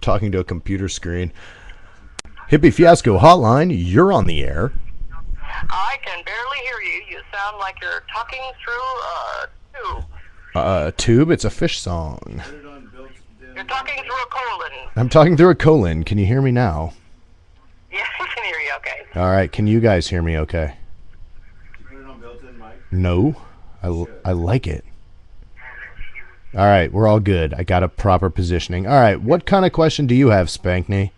Talking to a computer screen. Hippie Fiasco Hotline, you're on the air. I can barely hear you. You sound like you're talking through a tube. Tube? It's a fish song. You're talking through a colon. I'm talking through a colon. Can you hear me now? Yeah, I can hear you okay. All right. Can you guys hear me okay? No. I like it. All right. We're all good. I got a proper positioning. All right. What kind of question do you have, Spankney?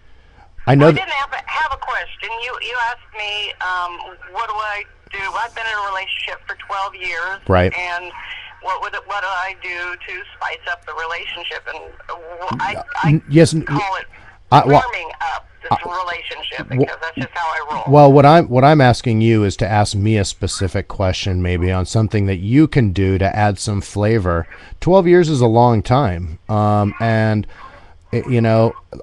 I know I didn't have a question. You asked me, what do I do? I've been in a relationship for 12 years. Right. And what do I do to spice up the relationship? And I yes, call it well, warming up this relationship because that's just how I roll. Well, what I'm asking you is to ask me a specific question, maybe on something that you can do to add some flavor. 12 years is a long time, and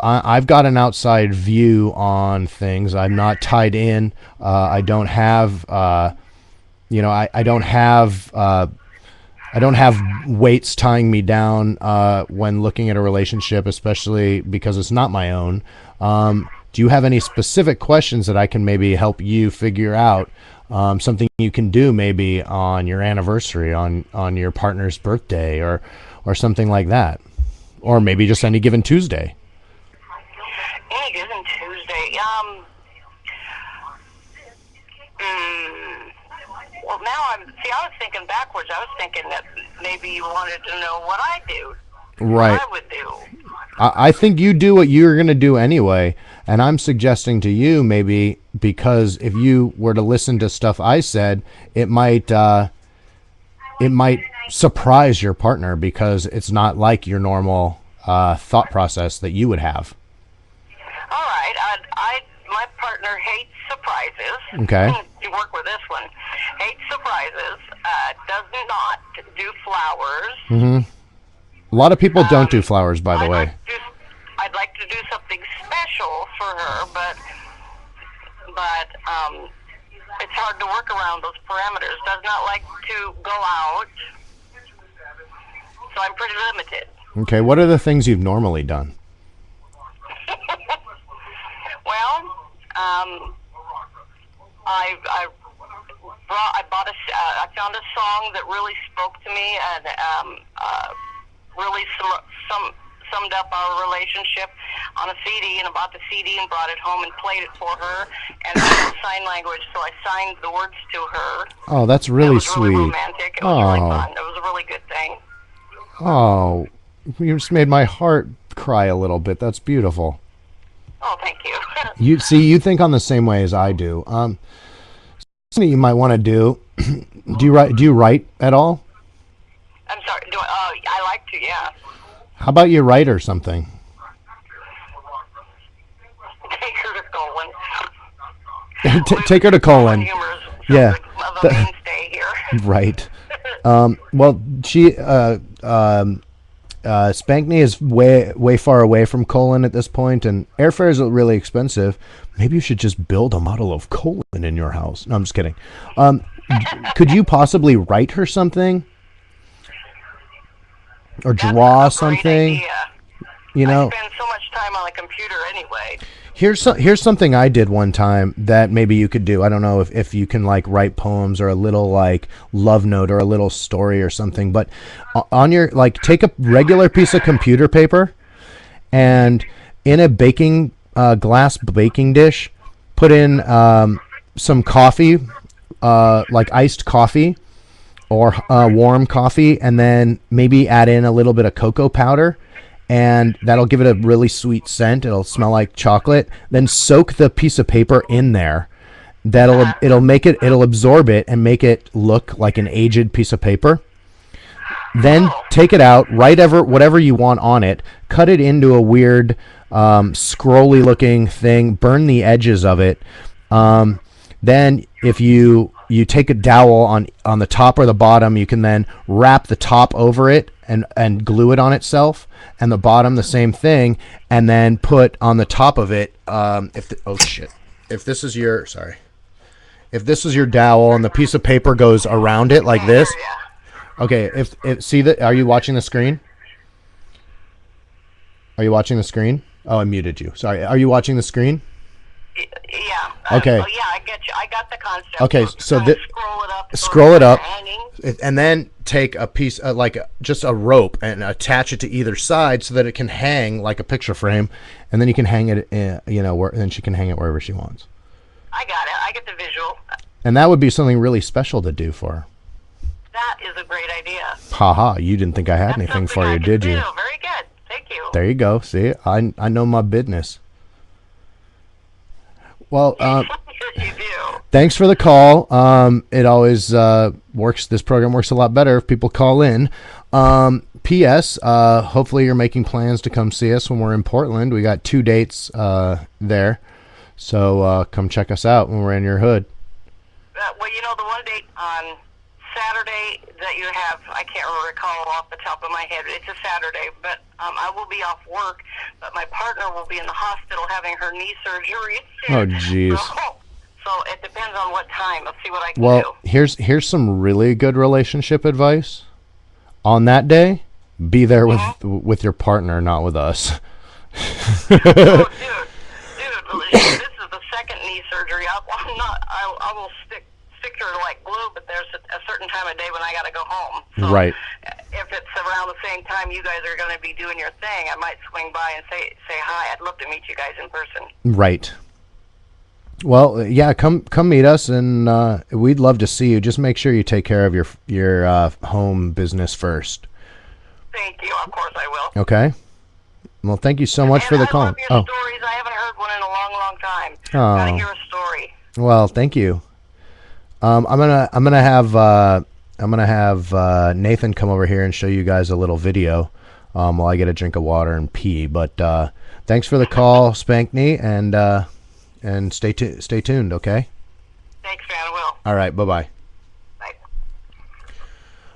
I've got an outside view on things. I'm not tied in. I don't have, I don't have I don't have weights tying me down when looking at a relationship, especially because it's not my own. Do you have any specific questions that I can maybe help you figure out? Something you can do maybe on your anniversary, on your partner's birthday, or something like that, or maybe just any given Tuesday. Any given Tuesday. Well, now I was thinking backwards. I was thinking that maybe you wanted to know what I do. Right. What I would do. I think you do what you're going to do anyway. And I'm suggesting to you maybe because if you were to listen to stuff I said, it might surprise your partner because it's not like your normal thought process that you would have. All right. My partner hates surprises. Okay. You work with this one. Hates surprises. Does not do flowers. Mm-hmm. A lot of people don't do flowers, by the way. I'd like to do something special for her, but it's hard to work around those parameters. Does not like to go out, so I'm pretty limited. Okay, what are the things you've normally done? Well, I found a song that really spoke to me and really summed up our relationship on a CD, and I bought the CD and brought it home and played it for her. And I know sign language, so I signed the words to her. Oh, that's really it was sweet. Really romantic. It was really fun. It was a really good thing. Oh, you just made my heart cry a little bit. That's beautiful. Oh, thank you. You think on the same way as I do. Something you might want to do. Do you write at all? I'm sorry. I like to, yeah. How about you write or something? Take her to Colin. Take her to Colin. Yeah. Of a mainstay here. Right. Well, she Spankney is way far away from Colin at this point, and airfare is really expensive. Maybe you should just build a model of Colin in your house. No, I'm just kidding. Could you possibly write her something? Or draw something? Idea. You know, I spend so much time on the computer anyway. here's something I did one time that maybe you could do. I don't know if you can like write poems or a little like love note or a little story or something, but on your like take a regular piece of computer paper and in a baking glass baking dish, put in some coffee, like iced coffee or warm coffee, and then maybe add in a little bit of cocoa powder, and that'll give it a really sweet scent. It'll smell like chocolate. Then soak the piece of paper in there. It'll absorb it and make it look like an aged piece of paper. Then take it out, write whatever you want on it, cut it into a weird scrolly looking thing, burn the edges of it. Then if you take a dowel on the top or the bottom, you can then wrap the top over it and glue it on itself, and the bottom the same thing, and then put on the top of it if this is your dowel and the piece of paper goes around it like this. Okay, are you watching the screen? Are you watching the screen? Oh, I muted you. Sorry. Are you watching the screen? Yeah. Okay. Yeah, I get you. I got the concept. Okay, so scroll it up, and then take a piece, just a rope, and attach it to either side so that it can hang like a picture frame, and then you can hang it, then she can hang it wherever she wants. I got it. I get the visual. And that would be something really special to do for her. That is a great idea. Haha, you didn't think I had anything for you, did you? Very good. Thank you. There you go. See, I know my business. Well, You do. thanks for the call. It always works. This program works a lot better if people call in. P.S. Hopefully you're making plans to come see us when we're in Portland. We got 2 dates there. So come check us out when we're in your hood. Well, the one date on Saturday that you have, I can't recall off the top of my head. It's a Saturday, but I will be off work. But my partner will be in the hospital having her knee surgery. Oh, jeez. So it depends on what time. Let's see what I can do. Well, here's some really good relationship advice. on that day, be there with your partner, not with us. Oh, dude, this is the second knee surgery. I will stick her like glue, but there's a certain time of day when I got to go home. So Right. if it's around the same time you guys are going to be doing your thing, I might swing by and say hi. I'd love to meet you guys in person. Right. Well, yeah, come meet us, and we'd love to see you. Just make sure you take care of your home business first. Thank you. Of course I will. Okay. Well, thank you so much for the I call. love your stories. I haven't heard one in a long, long time. Oh. Gotta hear a story. Well, thank you. I'm gonna have Nathan come over here and show you guys a little video while I get a drink of water and pee. But thanks for the call, Spankney, and stay tuned. Okay. Thanks, man. I will. All right. Bye.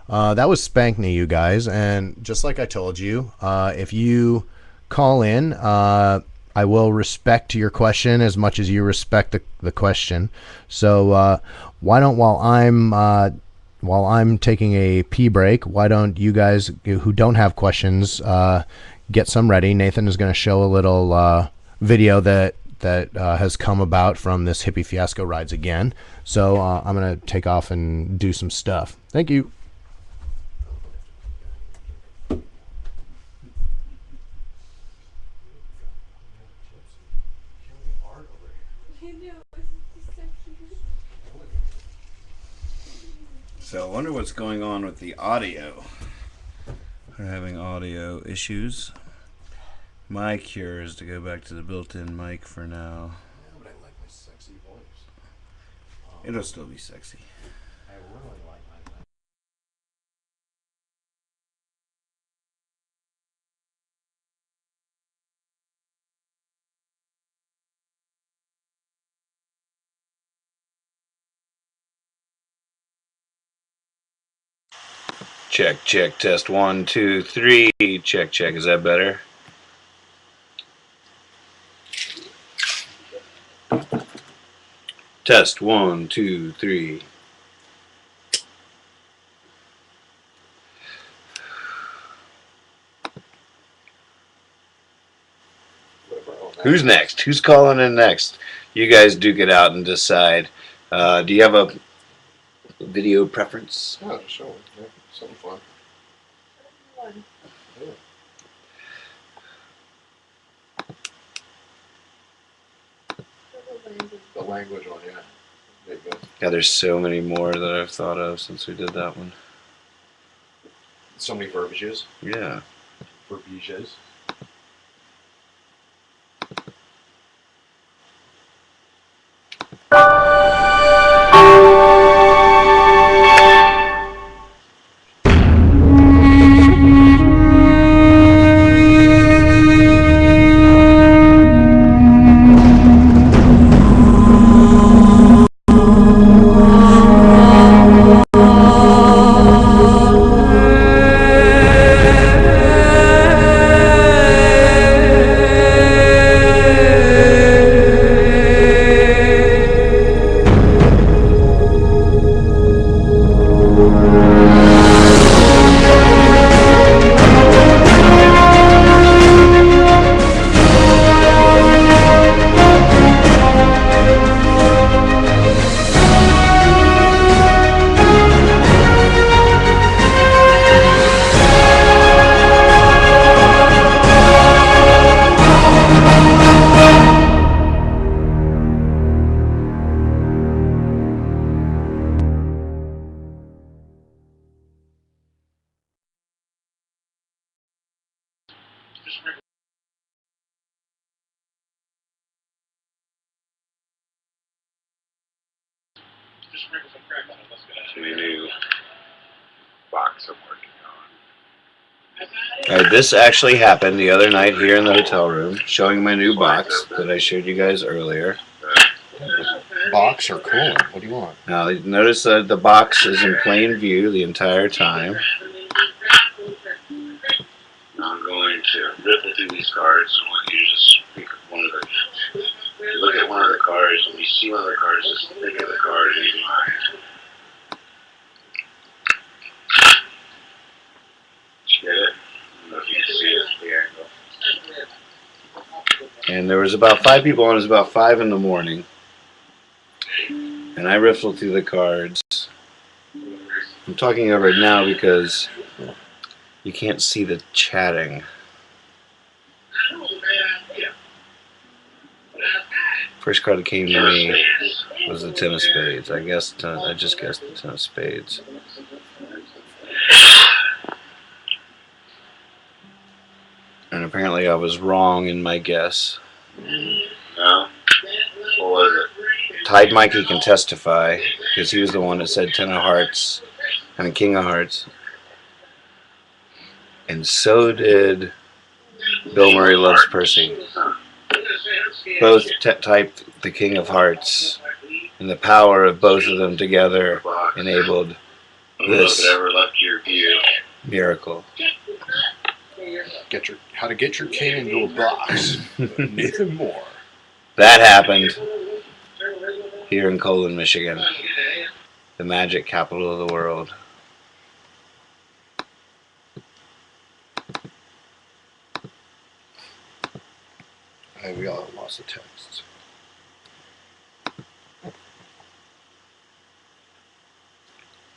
That was Spankney, you guys, and just like I told you, if you call in, I will respect your question as much as you respect the question. So why don't while I'm taking a pee break, why don't you guys who don't have questions get some ready? Nathan is going to show a little video that has come about from this Hippie Fiasco Rides Again. So I'm going to take off and do some stuff. Thank you. So I wonder what's going on with the audio. We're having audio issues. My cure is to go back to the built-in mic for now. Yeah, but I like my sexy voice. It'll still be sexy. I really like my voice. Check, test 1, 2, 3. Check. Is that better? Test 1, 2, 3. Who's next? Who's calling in next? You guys duke it out and decide. Do you have a video preference? Oh, sure. Yeah, something fun. Yeah. The language one, yeah. There you go. Yeah, there's so many more that I've thought of since we did that one. So many verbiages. Yeah. Verbiages. My new box I'm working on. This actually happened the other night here in the hotel room, showing my new box that I showed you guys earlier. Box or cooler? What do you want? Now, notice that the box is in plain view the entire time. I'm going to ripple through these cards. I want you to just pick one of the. Look at one of the cards. When you see one of the cards, just think of the card in your mind. And there was about 5 people on. It was about 5 in the morning. And I riffled through the cards. I'm talking over it now because you can't see the chatting. First card that came to me was the 10 of spades. I just guessed the 10 of spades. And apparently I was wrong in my guess. No? What was it? Tide Mikey can testify because he was the one that said 10 of hearts and a king of hearts. And so did Bill Murray Loves Percy. Both typed the king of hearts, and the power of both of them together enabled this miracle. How to get your king into a box. Nothing more. That happened here in Colon, Michigan, the magic capital of the world. Hey, we all lost the texts.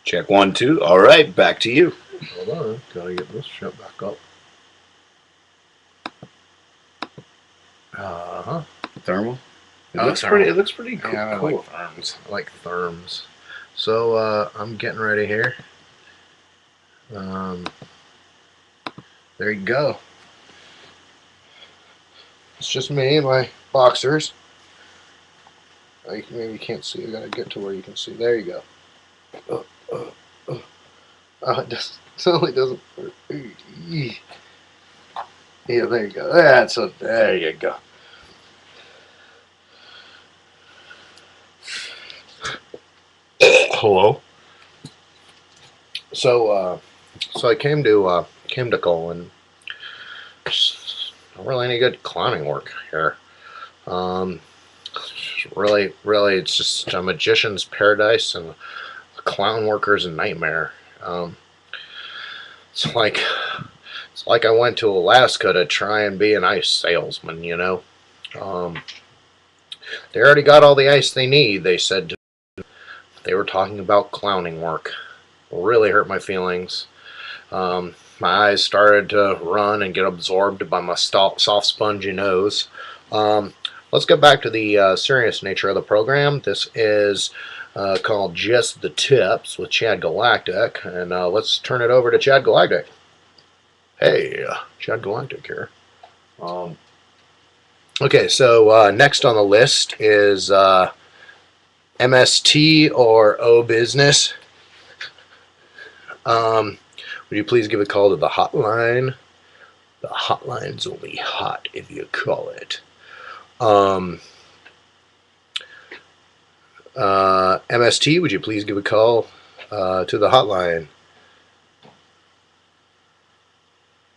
Check 1, 2. All right, back to you. Hold on, gotta get this shut back up. Thermal. It Oh, looks thermal. pretty. It looks pretty cool. Yeah, I like therms. I like therms. So I'm getting ready here. There you go. It's just me and my boxers. Maybe you can't see. I gotta get to where you can see. There you go. It only doesn't. Yeah, there you go. There you go. Hello. So I came to Colon. Not really any good clowning work here. Really, it's just a magician's paradise and a clown worker's nightmare. It's like I went to Alaska to try and be an ice salesman, you know. They already got all the ice they need, they said. They were talking about clowning work. It really hurt my feelings. My eyes started to run and get absorbed by my soft, spongy nose. Let's get back to the serious nature of the program. This is called Just the Tips with Chad Galactic, and let's turn it over to Chad Galactic. Hey, Chad Galactic here. Okay, so next on the list is MST or O Business. Would you please give a call to the hotline? The hotline's only hot if you call it. MST, would you please give a call to the hotline?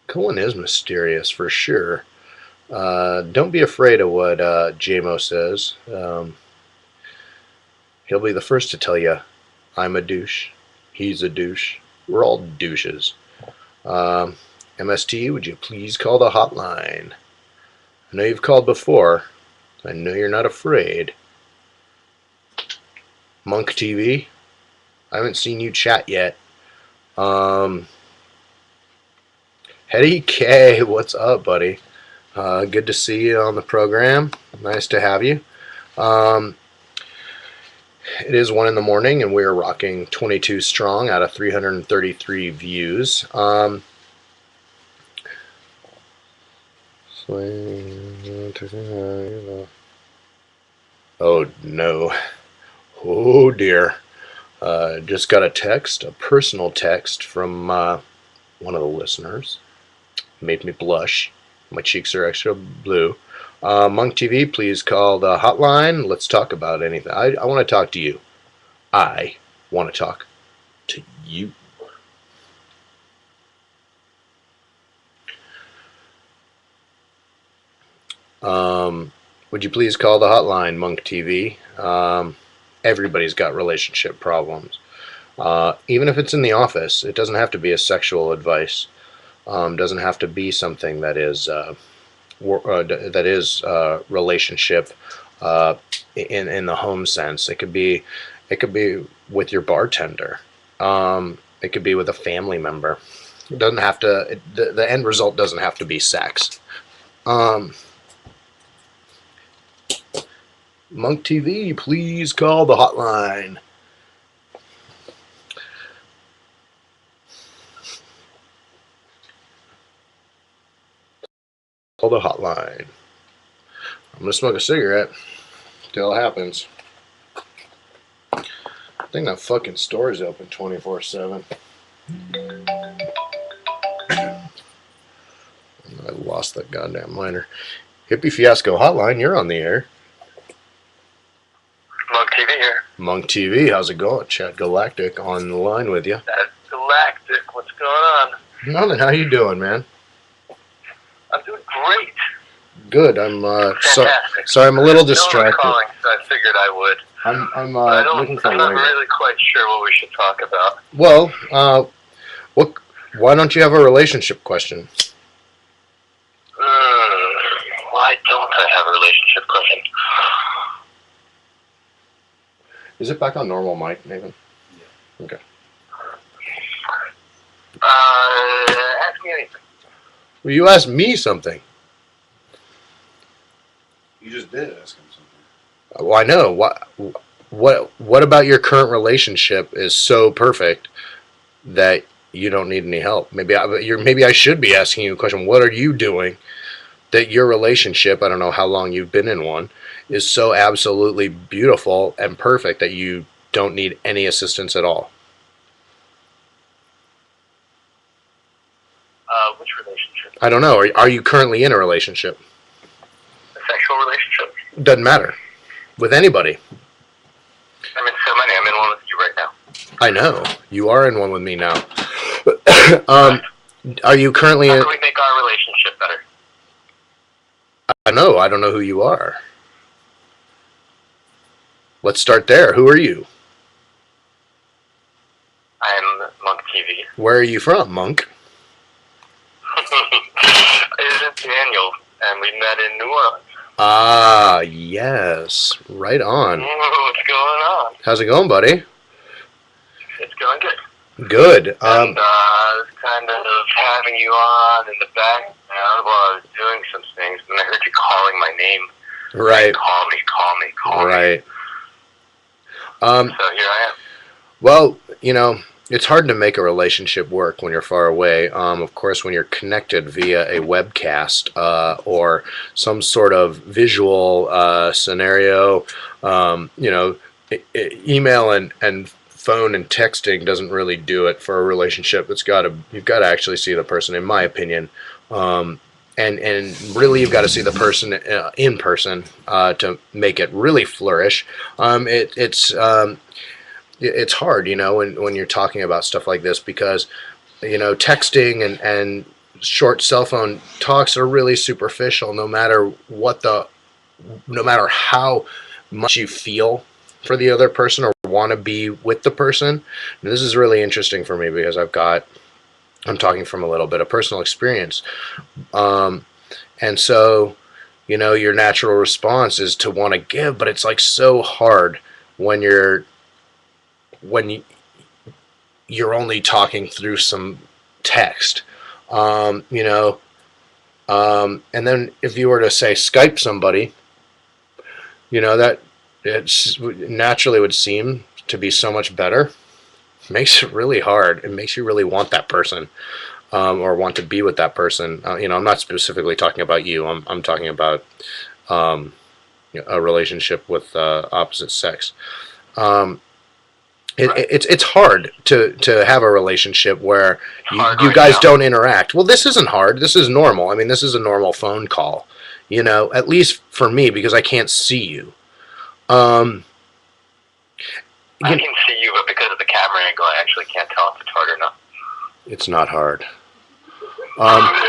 Colin is mysterious for sure. Don't be afraid of what JMO says. He'll be the first to tell you, I'm a douche. He's a douche. We're all douches. MST, would you please call the hotline? I know you've called before. I know you're not afraid. Monk TV, I haven't seen you chat yet. Hetty K, what's up, buddy? Good to see you on the program. Nice to have you. It is 1 in the morning, and we are rocking 22 strong out of 333 views. Oh no. Oh dear. Just got a text, a personal text from one of the listeners. Made me blush. My cheeks are extra blue. Monk TV, please call the hotline. Let's talk about anything. I want to talk to you. I want to talk to you. Would you please call the hotline, Monk TV? Everybody's got relationship problems. Even if it's in the office, it doesn't have to be a sexual advice. Doesn't have to be something that is relationship in the home sense. It could be with your bartender. It could be with a family member. It doesn't have to. The end result doesn't have to be sex. Monk TV, please call the hotline. Call the hotline. I'm gonna smoke a cigarette till it happens. I think that fucking store is open 24/7. I lost that goddamn liner. Hippie Fiasco Hotline, you're on the air. Monk TV here. Monk TV, how's it going? Chad Galactic on the line with you. That's Galactic. What's going on? Nothing. How you doing, man? I'm doing great. Good. I'm Fantastic. sorry. I'm a little No one's distracted. calling, so I figured I would. I'm looking for I'm not Wayne. really quite sure what we should talk about. Well, why don't you have a relationship question? Why don't I have a relationship question? Is it back on normal mic, Nathan? Yeah. Okay. Ask me anything. Well, you asked me something. You just did ask him something. Well, I know. What about your current relationship is so perfect that you don't need any help? Maybe I should be asking you a question. What are you doing that your relationship, I don't know how long you've been in one, is so absolutely beautiful and perfect that you don't need any assistance at all? Which relationship? I don't know. Are you currently in a relationship? A sexual relationship? Doesn't matter. With anybody. I'm in so many. I'm in one with you right now. I know. You are in one with me now. Are you currently How in... can we make our relationship better? I know. I don't know who you are. Let's start there. Who are you? I'm Monk TV. Where are you from, Monk? This is Daniel, and we met in New Orleans. Ah, yes. Right on. What's going on? How's it going, buddy? It's going good. Good. And I was kind of having you on in the background while I was doing some things, and I heard you calling my name. Right. Call me. Right. So here I am. Well, it's hard to make a relationship work when you're far away. Of course, when you're connected via a webcast or some sort of visual scenario, email and phone and texting doesn't really do it for a relationship. You've got to actually see the person, in my opinion. And really, you've got to see the person in person to make it really flourish. It's hard, when you're talking about stuff like this because, texting and short cell phone talks are really superficial. No matter how much you feel for the other person or want to be with the person. And this is really interesting for me because I'm talking from a little bit of personal experience. And so, your natural response is to want to give, but it's like so hard when you're only talking through some text, and then if you were to say Skype somebody, that it naturally would seem to be so much better. It makes it really hard. It makes you really want that person, or want to be with that person. I'm not specifically talking about you. I'm talking about a relationship with opposite sex. It's hard to have a relationship where you guys don't interact. Well, this isn't hard. This is normal. I mean, this is a normal phone call, at least for me, because I can't see you. I can see you, but because of the camera angle, I actually can't tell if it's hard or not. It's not hard.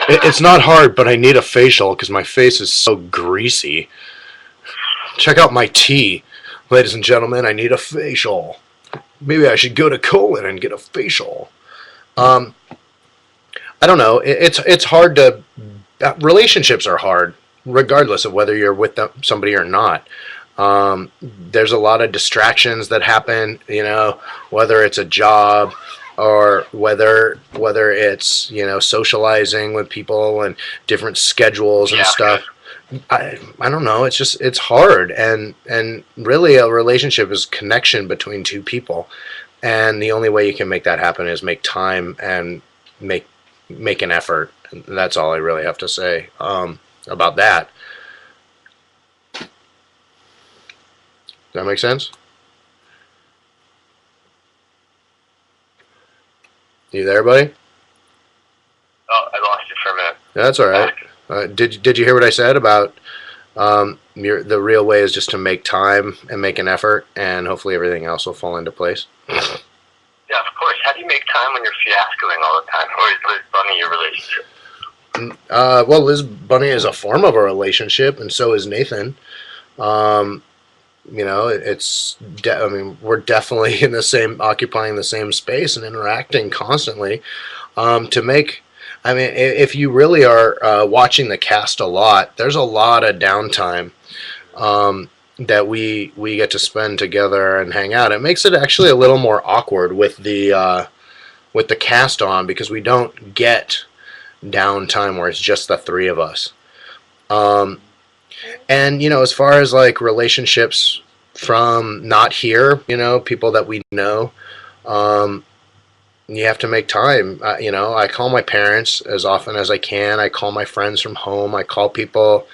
It's not hard, but I need a facial because my face is so greasy. Check out my tea. Ladies and gentlemen, I need a facial. Maybe I should go to Colon and get a facial. I don't know. It's hard to... relationships are hard. regardless of whether you're with somebody or not. There's a lot of distractions that happen, whether it's a job or whether it's, socializing with people and different schedules and stuff. I don't know. It's hard, and really a relationship is connection between two people, and the only way you can make that happen is make time and make an effort. And that's all I really have to say about that. Does that make sense? You there, buddy? Oh, I lost you for a minute. That's all right. Did you hear what I said about the real way is just to make time and make an effort, and hopefully everything else will fall into place. Yeah, of course. How do you make time when you're fiascoing all the time? Or is Liz Bunny your relationship? Well, Liz Bunny is a form of a relationship, and so is Nathan. We're definitely occupying the same space and interacting constantly to make. If you really are watching the cast a lot, there's a lot of downtime that we get to spend together and hang out. It makes it actually a little more awkward with the cast on, because we don't get downtime where it's just the three of us. And as far as like relationships from not here, people that we know, you have to make time. I call my parents as often as I can. I call my friends from home. I call people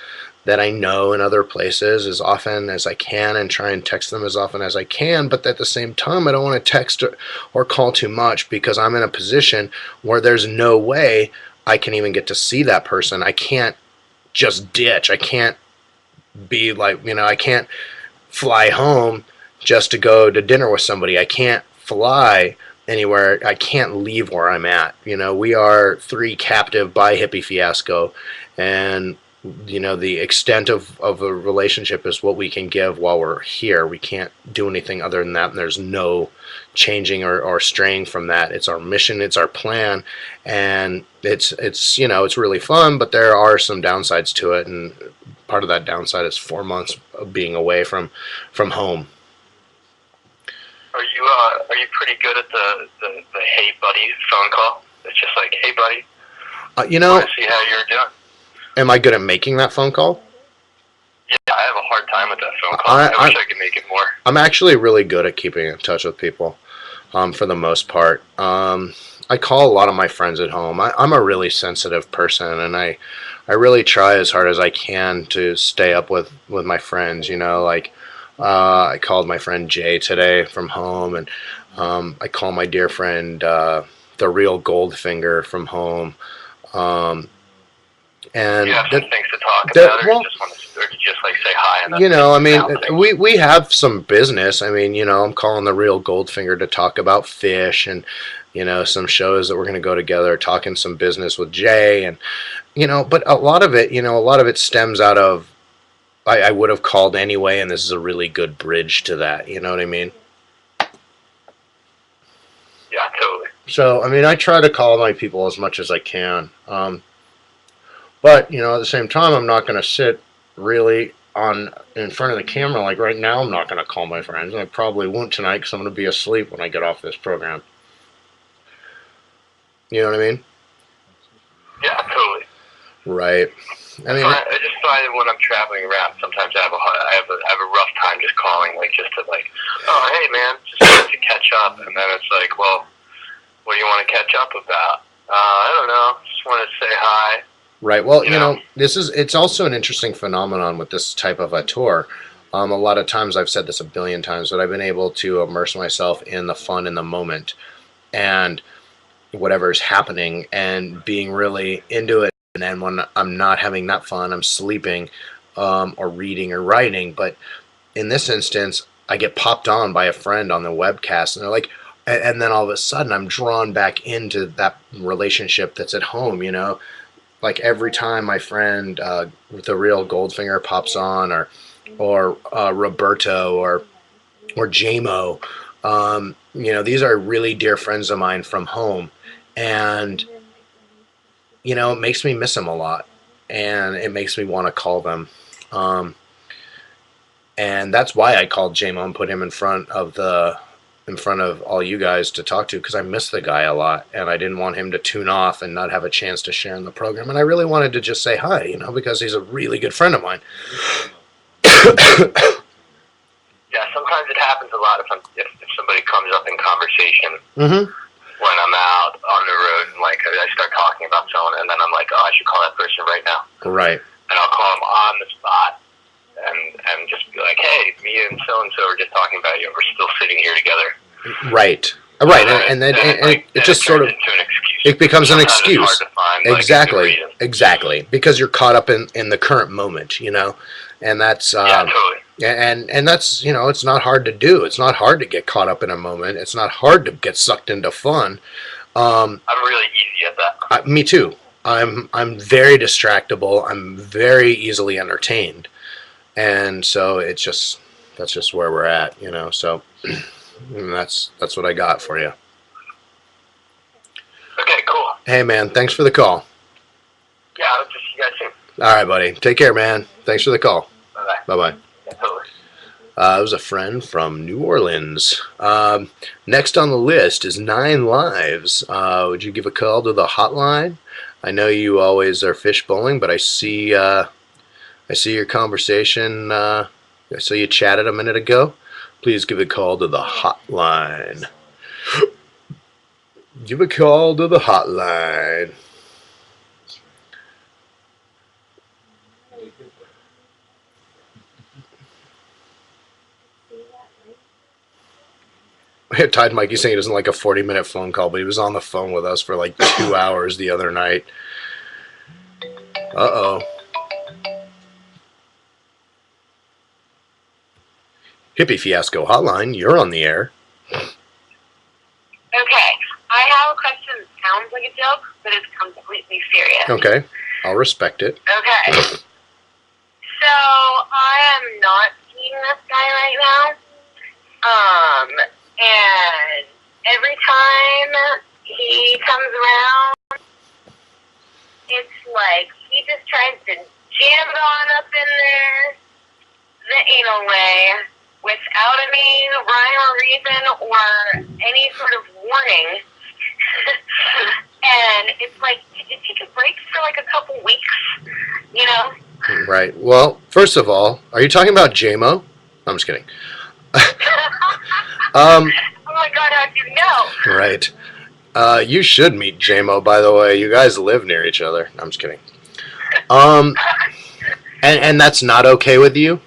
that I know in other places as often as I can, and try and text them as often as I can. But at the same time, I don't want to text or call too much, because I'm in a position where there's no way I can even get to see that person. I can't just ditch. I can't be like, I can't fly home just to go to dinner with somebody. I can't fly anywhere. I can't leave where I'm at. We are three captive by hippie fiasco, and the extent of a relationship is what we can give while we're here. We can't do anything other than that, and there's no changing or straying from that. It's our mission, it's our plan, and it's really fun, but there are some downsides to it, and part of that downside is 4 months of being away from home. Are you pretty good at the hey buddy phone call? It's just like, hey buddy, I want to see how you're doing. Am I good at making that phone call? Yeah, I have a hard time with that phone call. I wish I could make it more. I'm actually really good at keeping in touch with people, for the most part. I call a lot of my friends at home. I'm a really sensitive person, and I really try as hard as I can to stay up with my friends. I called my friend Jay today from home, and I call my dear friend the real Goldfinger from home. And you have some things to talk about, or you just like say hi? And we have some business. I'm calling the real Goldfinger to talk about fish and, some shows that we're going to go together, talking some business with Jay, and, but a lot of it stems out of, I would have called anyway, and this is a really good bridge to that. You know what I mean? Yeah, totally. So, I try to call my people as much as I can. But, at the same time, I'm not going to sit really in front of the camera. Like right now, I'm not going to call my friends. And I probably won't tonight, because I'm going to be asleep when I get off this program. You know what I mean? Yeah, totally. Right. I just find that when I'm traveling around, sometimes I have a rough time just calling, like just to like, oh hey man, just to catch up, and then it's like, well, what do you want to catch up about? I don't know, just want to say hi. Right. Well, it's also an interesting phenomenon with this type of a tour. A lot of times, I've said this a billion times, but I've been able to immerse myself in the fun in the moment and whatever's happening, and being really into it. And then when I'm not having that fun, I'm sleeping or reading or writing. But in this instance, I get popped on by a friend on the webcast, and they're like, and then all of a sudden I'm drawn back into that relationship that's at home, Like every time my friend, the real Goldfinger, pops on, or Roberto or JMO, these are really dear friends of mine from home, and it makes me miss them a lot. and it makes me want to call them. And that's why I called JMO and put him in front of all you guys to talk to, because I miss the guy a lot, and I didn't want him to tune off and not have a chance to share in the program. And I really wanted to just say hi, because he's a really good friend of mine. Yeah, sometimes it happens a lot if somebody comes up in conversation Mm-hmm. when I'm out on the road and like I start talking about someone and then I'm like, oh, I should call that person right now. Right. And I'll call them on the spot and just be like, hey, me and so are just talking about you. We're still sitting here together. Right. Right. And then it just sort of, into an excuse. it becomes an Sometimes it's excuse. hard to find, like, a good Exactly. reason. Exactly. Because you're caught up in the current moment, and that's, Yeah, totally. and that's, it's not hard to do. It's not hard to get caught up in a moment. It's not hard to get sucked into fun. I'm really easy at that. Me too. I'm very distractible. I'm very easily entertained. And so that's just where we're at, so that's what I got for you. Okay, cool. Hey man, thanks for the call. Yeah, I'll just see you guys soon. All right, buddy. Take care, man. Thanks for the call. Bye-bye. Bye-bye. Yeah, totally. It was a friend from New Orleans. Next on the list is 9 Lives. Would you give a call to the hotline? I know you always are fish bowling, but I see your conversation. I saw you chatted a minute ago. Please give a call to the hotline. Give a call to the hotline. I had Tide Mikey saying he doesn't like a 40-minute phone call, but he was on the phone with us for like 2 hours the other night. Uh-oh. Hippie Fiasco Hotline, you're on the air. Okay, I have a question that sounds like a joke, but it's completely serious. Okay, I'll respect it. Okay. So, I am not seeing this guy right now. And every time he comes around, it's like he just tries to jam it on up in there the anal way without any rhyme or reason or any sort of warning. And it's like, could you take a break for like a couple weeks, Right. Well, first of all, are you talking about JMO? I'm just kidding. Oh my God, how'd you know? Right. You should meet JMO, by the way. You guys live near each other. I'm just kidding. And that's not okay with you?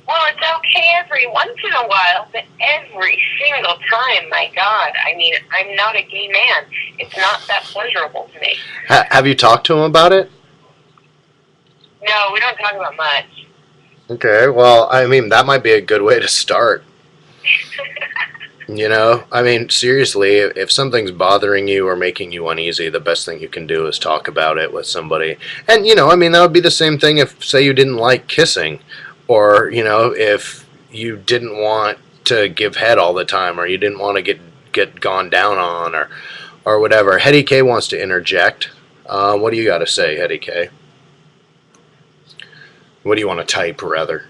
Well, it's okay every once in a while, but every single time, my God, I mean, I'm not a gay man. It's not that pleasurable to me. Have you talked to him about it? No, we don't talk about much. Okay, well, I mean, that might be a good way to start. I mean, seriously, if something's bothering you or making you uneasy, the best thing you can do is talk about it with somebody. And, I mean, that would be the same thing if, say, you didn't like kissing, or, if you didn't want to give head all the time, or you didn't want to get gone down on, or whatever. Hetty K wants to interject. What do you got to say, Hetty K? What do you want to type, rather?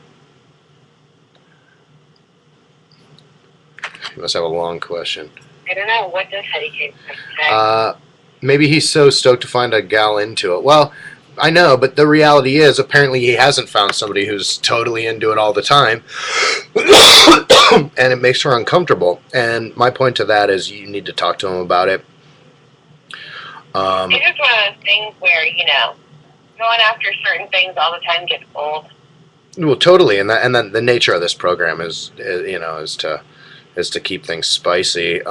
You must have a long question. I don't know. What does Hetty King say? Maybe he's so stoked to find a gal into it. Well, I know, but the reality is, apparently he hasn't found somebody who's totally into it all the time. And it makes her uncomfortable. And my point to that is you need to talk to him about it. It's just one of those things where, going after certain things all the time gets old. Well, totally. And then the nature of this program is to keep things spicy.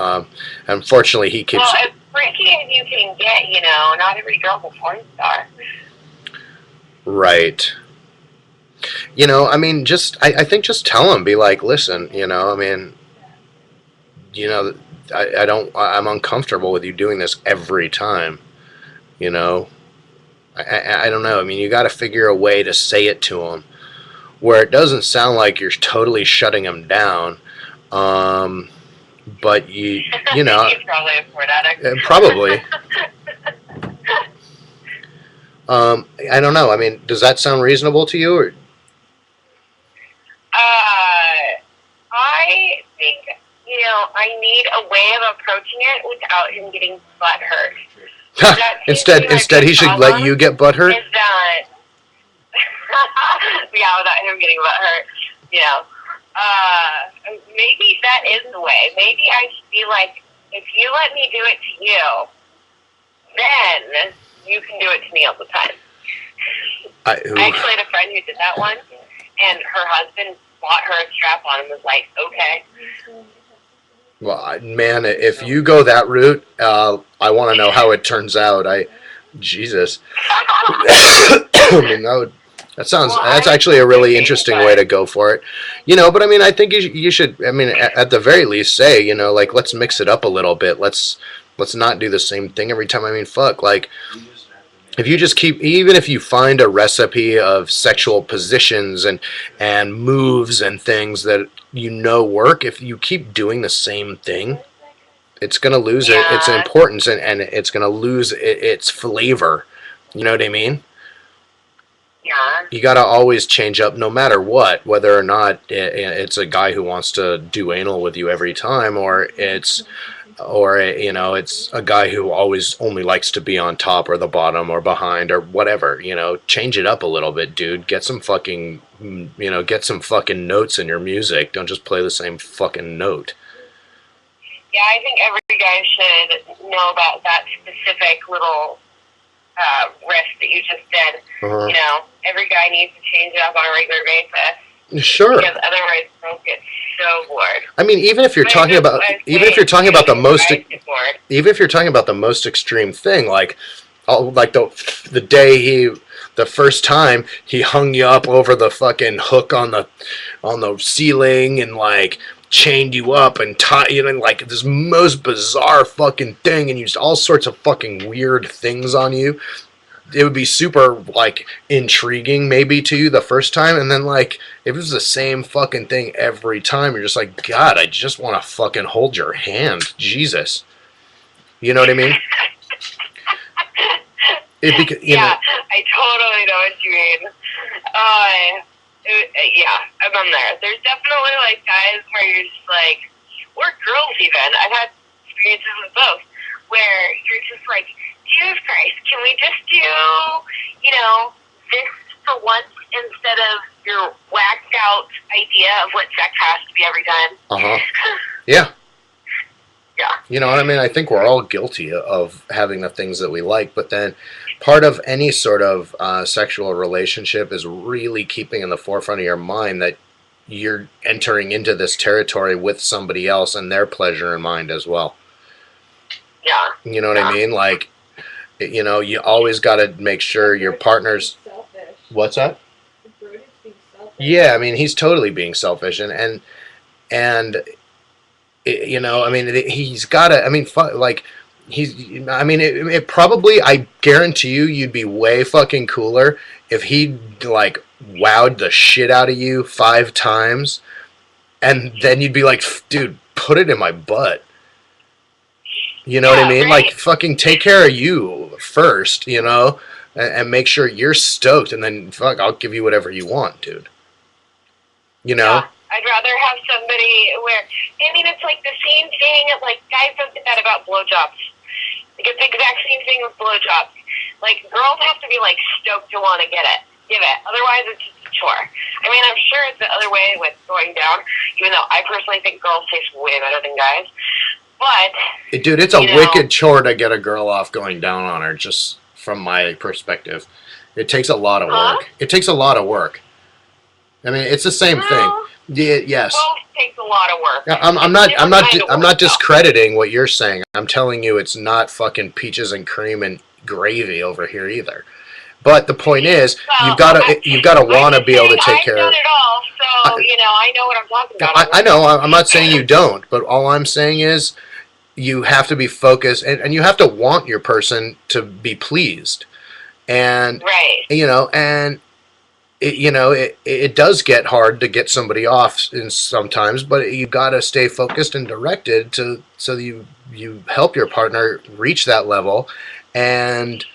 Unfortunately, he keeps... Well, as freaky as you can get, not every girl's a porn star. Right. I mean, I think just tell him, be like, listen, I mean, I'm uncomfortable with you doing this every time, I don't know. I mean, you got to figure a way to say it to him where it doesn't sound like you're totally shutting him down. But he's probably a porn addict. Probably. I don't know. I mean, does that sound reasonable to you? Or I think, I need a way of approaching it without him getting butthurt. instead, he should let you get butthurt. Is that, yeah, without him getting butthurt, maybe that is the way. Maybe I should be like, if you let me do it to you, then you can do it to me all the time. I actually had a friend who did that once, and her husband bought her a strap-on and was like, okay. Well, man, if you go that route, I want to know how it turns out. Jesus. I mean, that's actually a really interesting way to go for it. But I mean, I think you should, I mean, at the very least say, like, let's mix it up a little bit. Let's not do the same thing every time. I mean, fuck, like, if you just even if you find a recipe of sexual positions and moves and things that work, if you keep doing the same thing, it's going to lose its importance and it's going to lose its flavor. You know what I mean? Yeah. You got to always change up no matter what, whether or not it's a guy who wants to do anal with you every time, or it's a guy who always only likes to be on top or the bottom or behind or whatever. Change it up a little bit, dude. Get some fucking notes in your music. Don't just play the same fucking note. Yeah, I think every guy should know about that specific little riff that you just did. Uh-huh. Every guy needs to change it up on a regular basis. Sure. Because otherwise, they'll get so bored. I mean, even if you're talking about the most extreme thing, like the day the first time he hung you up over the fucking hook on the ceiling and like chained you up and tied you in like this most bizarre fucking thing and used all sorts of fucking weird things on you. It would be super, like, intriguing, maybe, to you the first time, and then, like, if it was the same fucking thing every time, you're just like, God, I just want to fucking hold your hand. Jesus. You know what I mean? I totally know what you mean. Yeah, I'm on there. There's definitely, like, guys where you're just like, or girls even, I've had experiences with both, where you're just like, Jesus Christ, can we just do, this for once instead of your whacked out idea of what sex has to be every time? Uh-huh. Yeah. Yeah. You know what I mean? I think we're all guilty of having the things that we like, but then part of any sort of sexual relationship is really keeping in the forefront of your mind that you're entering into this territory with somebody else and their pleasure in mind as well. Yeah. You know what I mean? Like, you always got to make sure your partner's... What's that? Yeah, I mean, he's totally being selfish. And he's got to... I mean, like, it probably... I guarantee you'd be way fucking cooler if he, like, wowed the shit out of you 5 times, and then you'd be like, dude, put it in my butt. You know what I mean? Right. Like, fucking take care of you first, and make sure you're stoked, and then, fuck, I'll give you whatever you want, dude. Yeah, I'd rather have somebody where, it's like the same thing, like, guys don't get that about blowjobs. Like, it's the exact same thing with blowjobs. Like, girls have to be, like, stoked to want to give it. Otherwise, it's just a chore. I mean, I'm sure it's the other way with going down, even though I personally think girls taste way better than guys. But, dude, it's a wicked chore to get a girl off going down on her, just from my perspective. It takes a lot of work. It takes a lot of work. I mean, it's the same thing. Yeah, yes. Both takes a lot of work. I'm not discrediting what you're saying. I'm telling you it's not fucking peaches and cream and gravy over here either. But the point is, you've got to want to be able to take care of it. I've done it all, so, I know what I'm talking about. I know. I'm not saying you don't, but all I'm saying is you have to be focused, and you have to want your person to be pleased. And, right. And, it does get hard to get somebody off sometimes, but you got to stay focused and directed so you help your partner reach that level. And,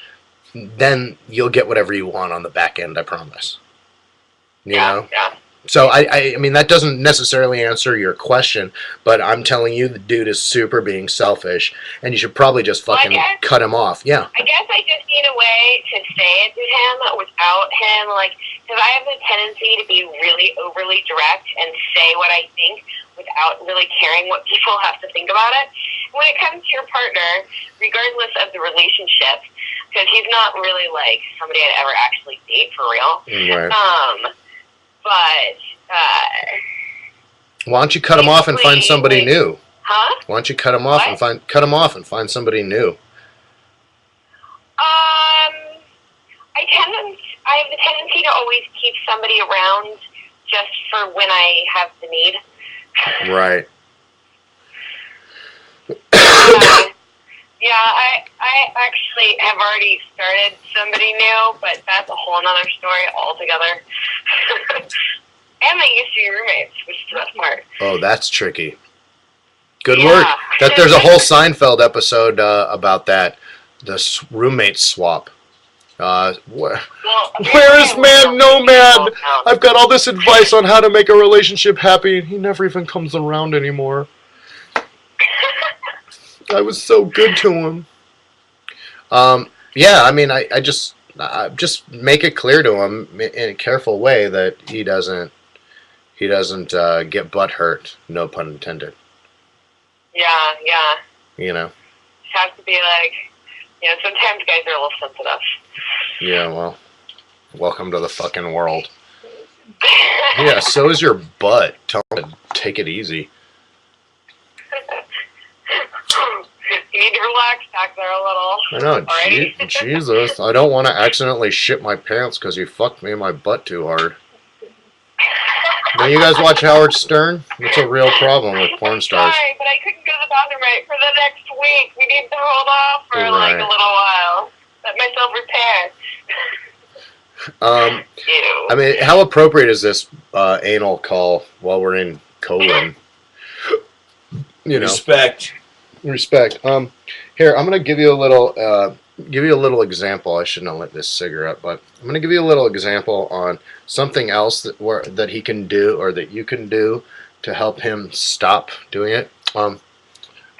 then you'll get whatever you want on the back end, I promise. You know? Yeah. So I mean, that doesn't necessarily answer your question, but I'm telling you, the dude is super being selfish, and you should probably just fucking cut him off. Yeah. I guess I just need a way to say it to him without him, like, because I have the tendency to be really overly direct and say what I think without really caring what people have to think about it. When it comes to your partner, regardless of the relationship, because he's not really like somebody I'd ever actually date for real. Right. But why don't you cut him off and find somebody new? Huh? Why don't you cut him off and find somebody new? I have the tendency to always keep somebody around just for when I have the need. Right. Yeah, I actually have already started somebody new, but that's a whole nother story altogether. And they used to be roommates, which is the best part. Oh, that's tricky. Good work. There's a whole Seinfeld episode about that, the roommate swap. Where is Man Nomad? I've got all this advice on how to make a relationship happy, and he never even comes around anymore. I was so good to him. Yeah, I mean, I just make it clear to him in a careful way that he doesn't get butt hurt. No pun intended. Yeah. You know. Just have to be like, sometimes guys are a little sensitive. Yeah, well, welcome to the fucking world. Yeah, so is your butt. Tell him to take it easy. You need to relax back there a little. I know, Jesus. I don't want to accidentally shit my pants because you fucked me in my butt too hard. Don't you guys watch Howard Stern? It's a real problem with porn stars. Sorry, but I couldn't go to the bathroom right for the next week. We need to hold off for like a little while. Let myself repair. I mean, how appropriate is this anal call while we're in colon? You know, respect. Here, I'm gonna give you a little example. I shouldn't have lit this cigarette, but I'm gonna give you a little example on something else that he can do or that you can do to help him stop doing it. We're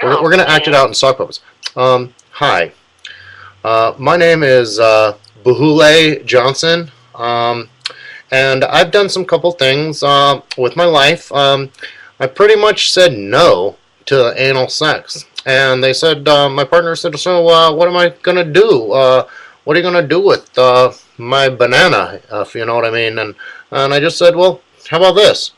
gonna act it out in sock puppets. Hi, my name is Bahule Johnson, and I've done some couple things with my life. I pretty much said no to anal sex. And they said, my partner said, so what am I going to do? What are you going to do with my banana, if you know what I mean? And I just said, well, how about this?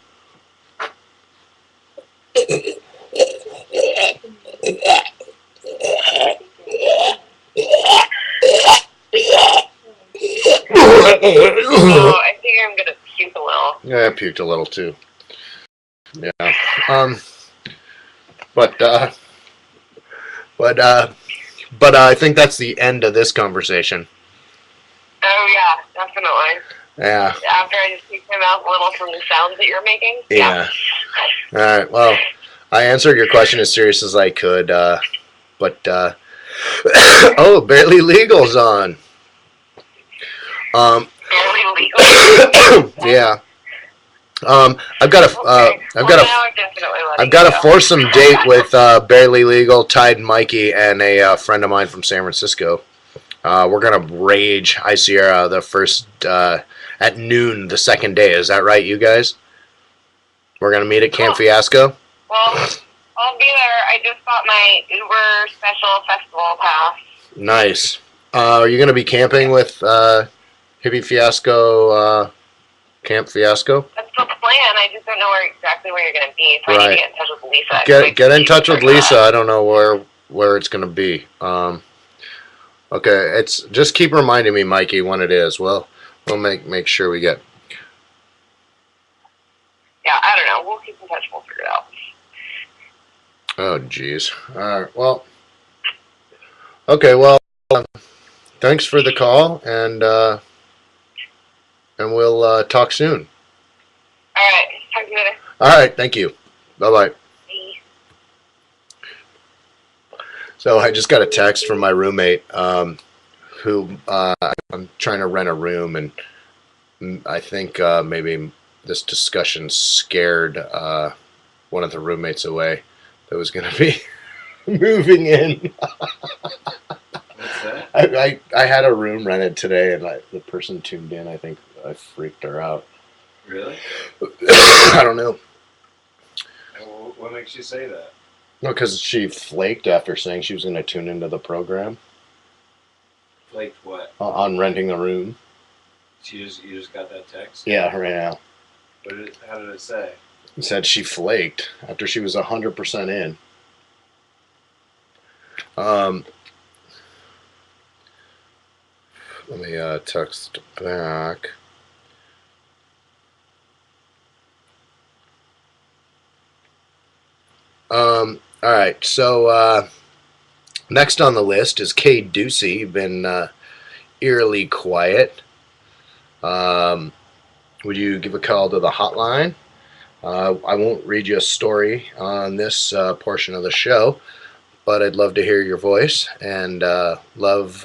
Oh, I think I'm going to puke a little. Yeah, I puked a little too. Yeah. But I think that's the end of this conversation. Oh, yeah, definitely. Yeah. After I just peeked my mouth a little from the sounds that you're making. Yeah. All right, well, I answered your question as serious as I could, but, oh, Barely Legal's on. Barely Legal? Yeah. I've got a foursome date with Barely Legal, Tide Mikey, and a friend of mine from San Francisco. We're gonna rage High Sierra the first at noon the second day. Is that right, you guys? We're gonna meet at Camp Fiasco. Well, I'll be there. I just bought my Uber special festival pass. Nice. Are you gonna be camping with Hippie Fiasco? Camp Fiasco? That's the plan. I just don't know exactly where you're going to be, so I need to get in touch with Lisa. Get in touch with Lisa. I don't know where it's going to be. Okay, it's just keep reminding me, Mikey, when it is. We'll make sure we get. Yeah, I don't know. We'll keep in touch. We'll figure it out. Oh, jeez. All right. Well. Okay. Well. Thanks for the call, and we'll talk soon. All right. Talk to you later. All right. Thank you. Bye-bye. Bye. So I just got a text from my roommate who I'm trying to rent a room, and I think maybe this discussion scared one of the roommates away that was going to be moving in. What's that? I had a room rented today, and the person tuned in. I think I freaked her out. Really? I don't know. What makes you say that? No, because she flaked after saying she was going to tune into the program Like what? on renting a room. You just got that text? Yeah, right now. How did it say? It said she flaked after she was 100% in. Let me text back. All right, so next on the list is Kay Ducey. Been eerily quiet. Would you give a call to the hotline? I won't read you a story on this portion of the show, but I'd love to hear your voice and love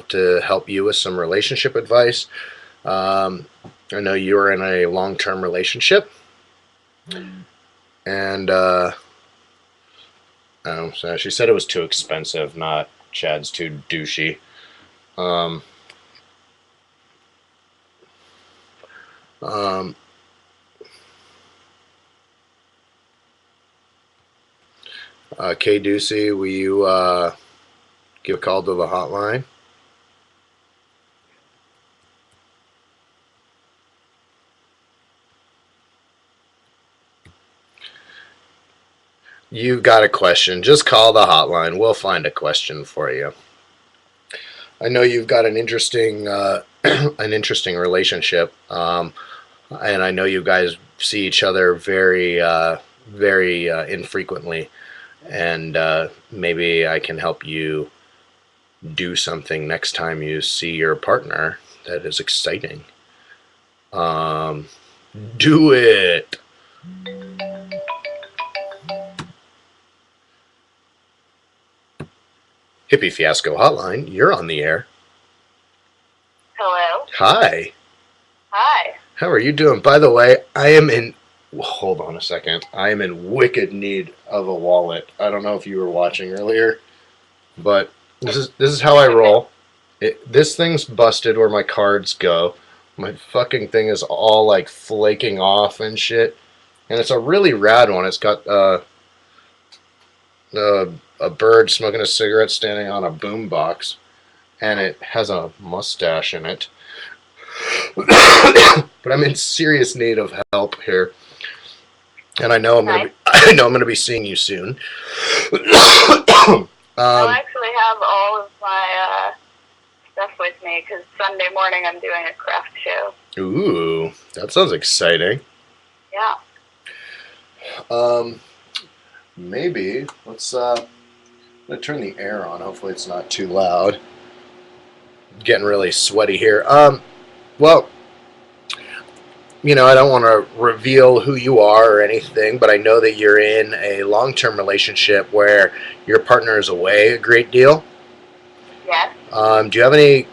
to help you with some relationship advice. I know you're in a long-term relationship, and so she said it was too expensive, not Chad's too douchey. Kay Ducey, will you give a call to the hotline? You've got a question, just call the hotline. We'll find a question for you. I know you've got an interesting an interesting relationship, and I know you guys see each other very infrequently, and maybe I can help you do something next time you see your partner that is exciting. Do it. Hippie Fiasco Hotline, you're on the air. Hello. Hi. Hi. How are you doing? By the way, hold on a second. I am in wicked need of a wallet. I don't know if you were watching earlier, but this is how I roll. This thing's busted where my cards go. My fucking thing is all like flaking off and shit. And it's a really rad one. It's got a bird smoking a cigarette standing on a boom box, and it has a mustache in it. But I'm in serious need of help here, and I know I'm gonna be seeing you soon. I actually have all of my stuff with me because Sunday morning I'm doing a craft show. Ooh, that sounds exciting. Yeah. Maybe let's turn the air on. Hopefully it's not too loud. Getting really sweaty here. Well, I don't want to reveal who you are or anything, but I know that you're in a long-term relationship where your partner is away a great deal. Yes. Do you have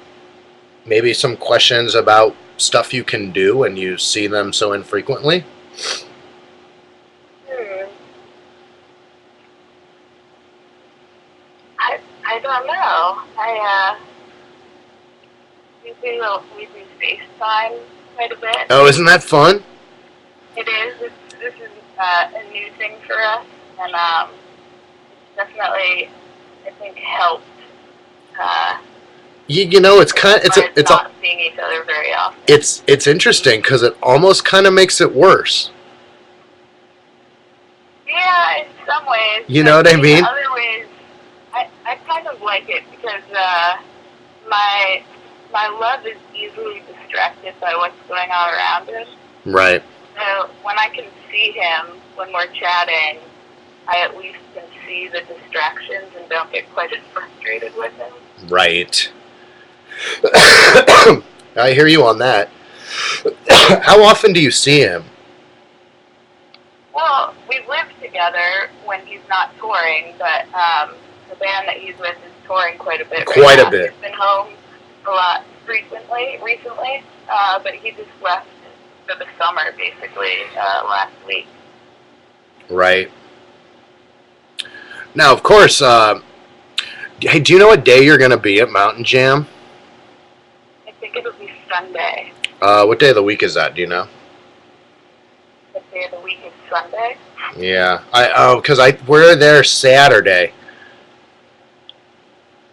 maybe some questions about stuff you can do when you see them so infrequently? I don't know. We do FaceTime quite a bit. Oh, isn't that fun? It is. This is a new thing for us, and definitely, I think, helped. It's not seeing each other very often. It's interesting because it almost kind of makes it worse. Yeah, in some ways. You know what I mean? In other ways, I kind of like it because my love is easily distracted by what's going on around him. Right. So when I can see him when we're chatting, I at least can see the distractions and don't get quite as frustrated with him. Right. I hear you on that. How often do you see him? Well, we live together when he's not touring, but the band that he's with is touring quite a bit. Quite right a bit. He's been home a lot recently, but he just left for the summer, basically, last week. Right. Now, of course, hey, do you know what day you're going to be at Mountain Jam? I think it'll be Sunday. What day of the week is that? Do you know? The day of the week is Sunday. Yeah. Because we're there Saturday.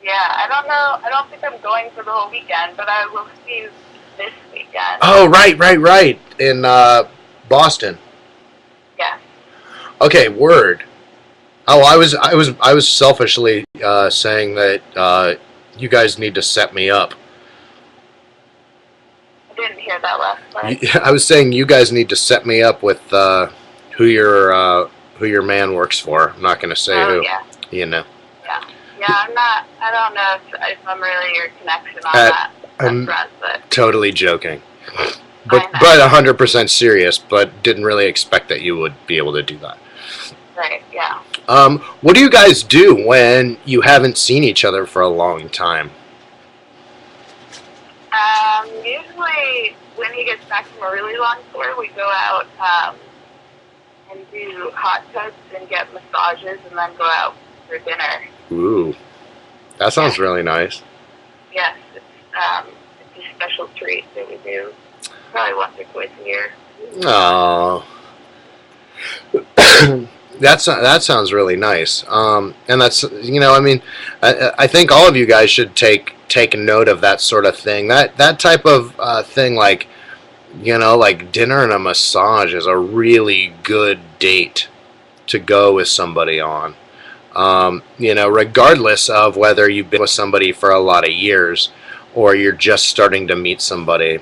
Yeah, I don't know. I don't think I'm going for the whole weekend, but I will see you this weekend. Oh, right. In Boston. Yeah. Okay, word. Oh, I was selfishly saying that you guys need to set me up. I didn't hear that last part. I was saying you guys need to set me up with who your man works for. I'm not going to say who. Yeah. You know. Yeah, I don't know if I'm really your connection on that I'm front, but totally joking. I But know. 100% serious, but didn't really expect that you would be able to do that. Right, yeah. What do you guys do when you haven't seen each other for a long time? Usually when he gets back from a really long tour, we go out and do hot tubs and get massages and then go out for dinner. Ooh, that sounds really nice. Yes, it's a special treat that we do probably once or twice a year. Oh, that sounds really nice. And that's, I mean, I think all of you guys should take note of that sort of thing. That type of thing, like dinner and a massage is a really good date to go with somebody on. Regardless of whether you've been with somebody for a lot of years or you're just starting to meet somebody.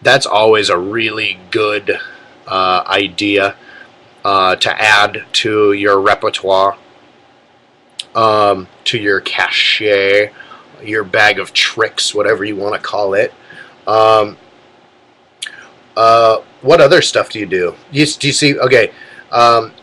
That's always a really good idea to add to your repertoire, to your cachet, your bag of tricks, whatever you want to call it. What other stuff do you do? Do you see? Okay,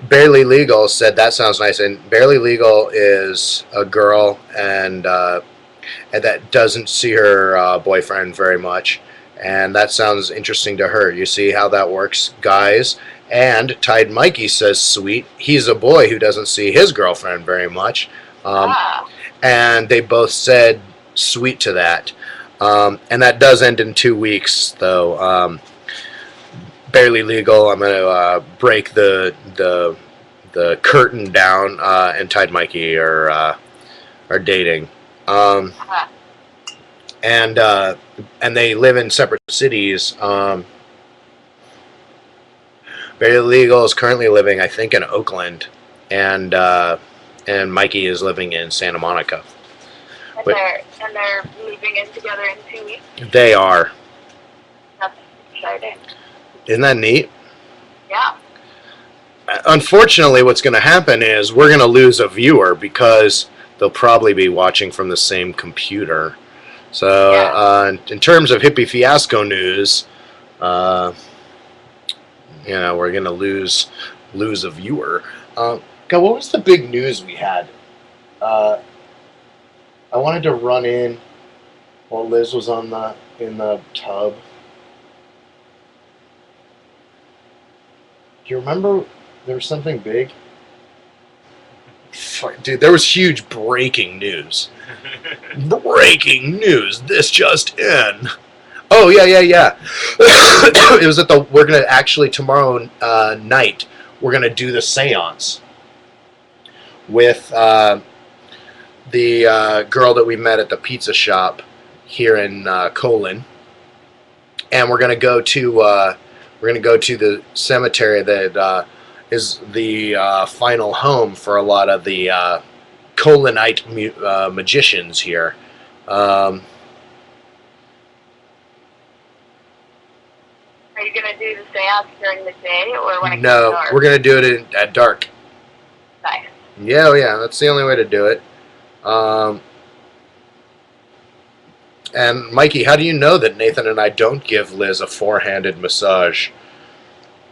Barely Legal said that sounds nice, and Barely Legal is a girl and that doesn't see her boyfriend very much. And that sounds interesting to her. You see how that works, guys? And Tide Mikey says, sweet. He's a boy who doesn't see his girlfriend very much. And they both said sweet to that. And that does end in 2 weeks, though. Barely Legal, I'm going to break the curtain down, and Tide Mikey are dating. And they live in separate cities. Barely Legal is currently living, I think, in Oakland, and Mikey is living in Santa Monica. And they're moving in together in 2 weeks. They are. That's exciting. Isn't that neat? Yeah. Unfortunately, what's going to happen is we're going to lose a viewer because they'll probably be watching from the same computer. So, in terms of Hippie Fiasco news, we're going to lose a viewer. God, what was the big news we had? I wanted to run in while Liz was in the tub. Do you remember there was something big? Dude, there was huge breaking news. Breaking news! This just in. Oh yeah. It was we're gonna actually tomorrow night we're gonna do the seance with the girl that we met at the pizza shop here in Colon, and we're gonna go to the cemetery that is the final home for a lot of the Colonite magicians here. Are you going to do the seance during the day or when it gets dark? We're going to do it at dark. Nice. Yeah, that's the only way to do it. And Mikey, how do you know that Nathan and I don't give Liz a four-handed massage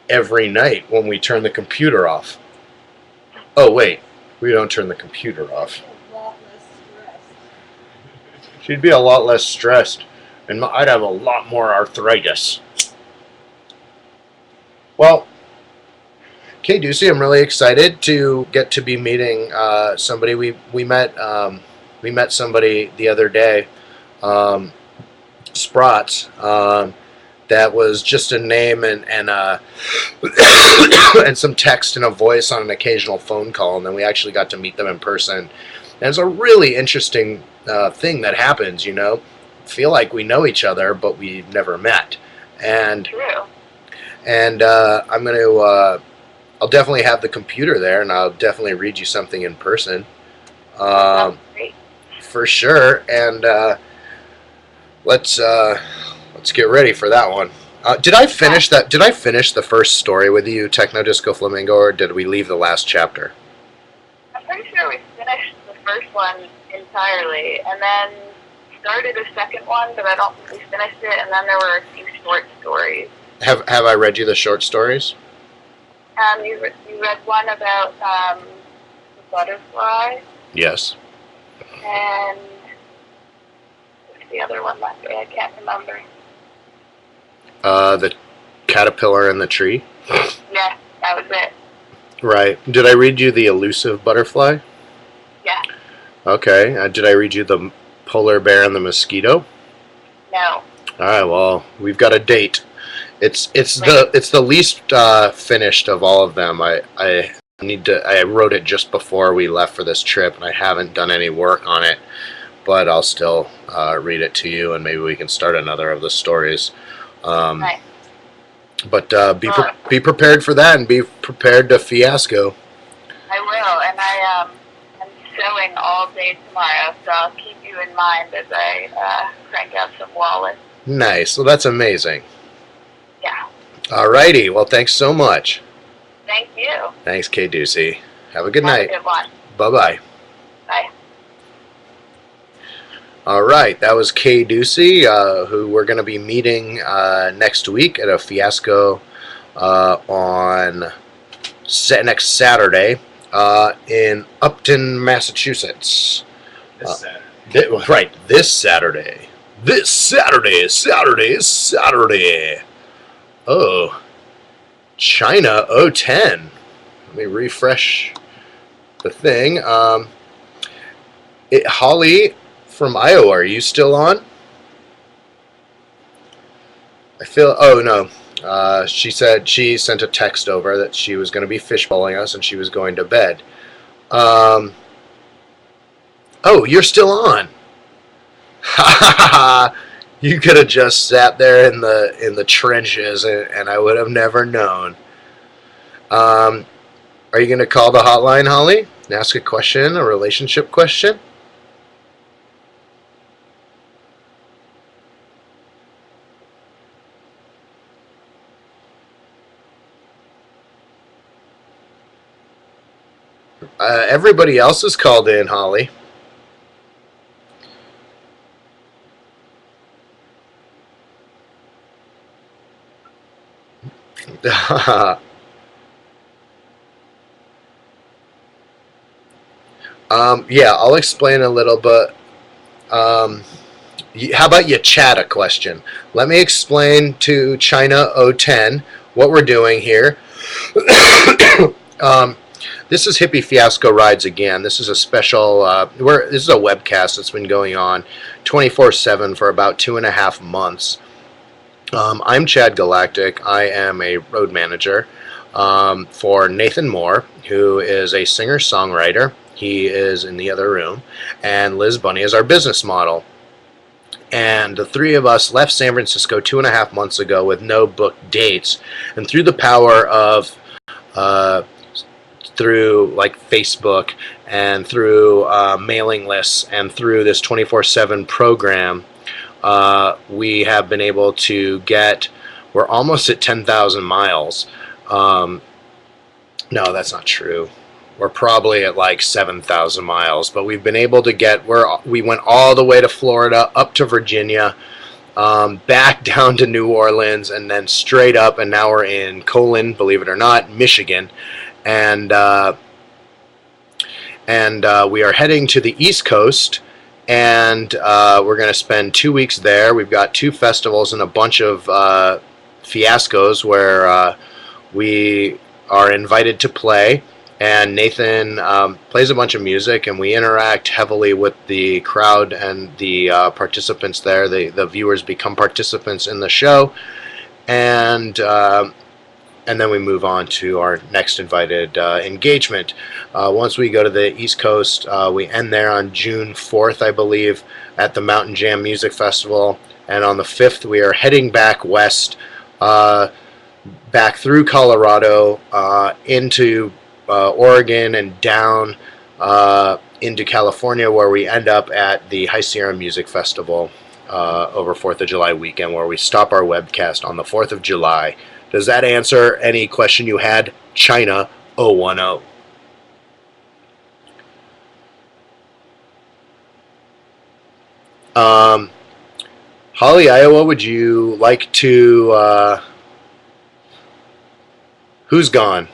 every night when we turn the computer off? Oh, wait. We don't turn the computer off. She'd be a lot less stressed, and I'd have a lot more arthritis. Well, Kay Ducey, I'm really excited to get to be meeting somebody. We met somebody the other day, Sprots. That was just a name and and some text and a voice on an occasional phone call, and then we actually got to meet them in person. And it's a really interesting thing that happens. Feel like we know each other, but we've never met. And True. and I'm going to. I'll definitely have the computer there, and I'll definitely read you something in person, That's great. for sure. And let's get ready for that one. Did I finish that? Did I finish the first story with you, Techno Disco Flamingo, or did we leave the last chapter? I'm pretty sure we finished the first one entirely, and then started a second one, but I don't think we finished it. And then there were a few short stories. Have I read you the short stories? You read one about the butterfly, Yes. and what's the other one that day? I can't remember. The caterpillar in the tree. Yeah, that was it. Right. Did I read you the elusive butterfly? Yeah. Okay. Did I read you the polar bear and the mosquito? No. All right. Well, we've got a date. It's the least finished of all of them. I wrote it just before we left for this trip, and I haven't done any work on it. But I'll still read it to you, and maybe we can start another of the stories. Nice. But be prepared for that, and be prepared to fiasco. I will, and I'm sewing all day tomorrow, so I'll keep you in mind as I crank out some wallets. Nice. Well, that's amazing. Yeah. Alrighty. Well, thanks so much. Thank you. Thanks, Kay Ducey. Have a good Have night. a good one. Bye-bye. Bye. All right, that was Kay Ducey, who we're going to be meeting next week at a fiasco on next Saturday in Upton, Massachusetts. This Saturday. Right, this Saturday. This Saturday. Oh, China 010. Let me refresh the thing. Holly from Iowa, are you still on? Oh no. She said she sent a text over that she was going to be fishbowling us and she was going to bed. Oh, you're still on. Ha ha ha! You could have just sat there in the trenches and I would have never known. Are you going to call the hotline, Holly, and ask a question, a relationship question? Everybody else is called in, Holly. Yeah, I'll explain a little bit. How about you chat a question? Let me explain to China 010 what we're doing here. This is Hippie Fiasco Rides Again. This is a special, this is a webcast that's been going on 24/7 for about 2.5 months. I'm Chad Galactic. I am a road manager for Nathan Moore, who is a singer-songwriter. He is in the other room. And Liz Bunny is our business model. And the three of us left San Francisco 2.5 months ago with no booked dates. And through the power of through like Facebook and through mailing lists and through this 24/7 program, we have been able to we're almost at 10,000 miles. No, that's not true. We're probably at like 7,000 miles, but we've been able to we went all the way to Florida, up to Virginia, back down to New Orleans, and then straight up, and now we're in Colon, believe it or not, Michigan. And we are heading to the East Coast and we're going to spend 2 weeks there. We've got 2 festivals and a bunch of fiascos where we are invited to play, and Nathan plays a bunch of music, and we interact heavily with the crowd and the participants there. The viewers become participants in the show, and then we move on to our next invited engagement. Once we go to the East Coast, we end there on June 4th, I believe, at the Mountain Jam Music Festival, and on the 5th we are heading back west, back through Colorado, into Oregon, and down into California, where we end up at the High Sierra Music Festival over 4th of July weekend, where we stop our webcast on the 4th of July. Does that answer any question you had? China 010. Holly, Iowa, would you like to... who's gone?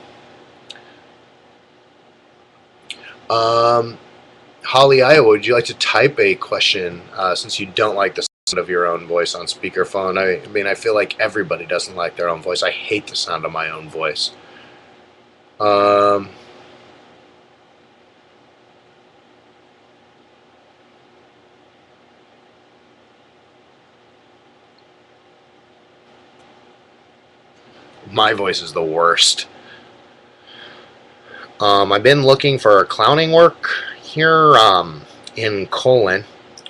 Holly, Iowa, would you like to type a question, since you don't like the sound of your own voice on speakerphone? I mean, I feel like everybody doesn't like their own voice. I hate the sound of my own voice. My voice is the worst. I've been looking for clowning work here in Colon.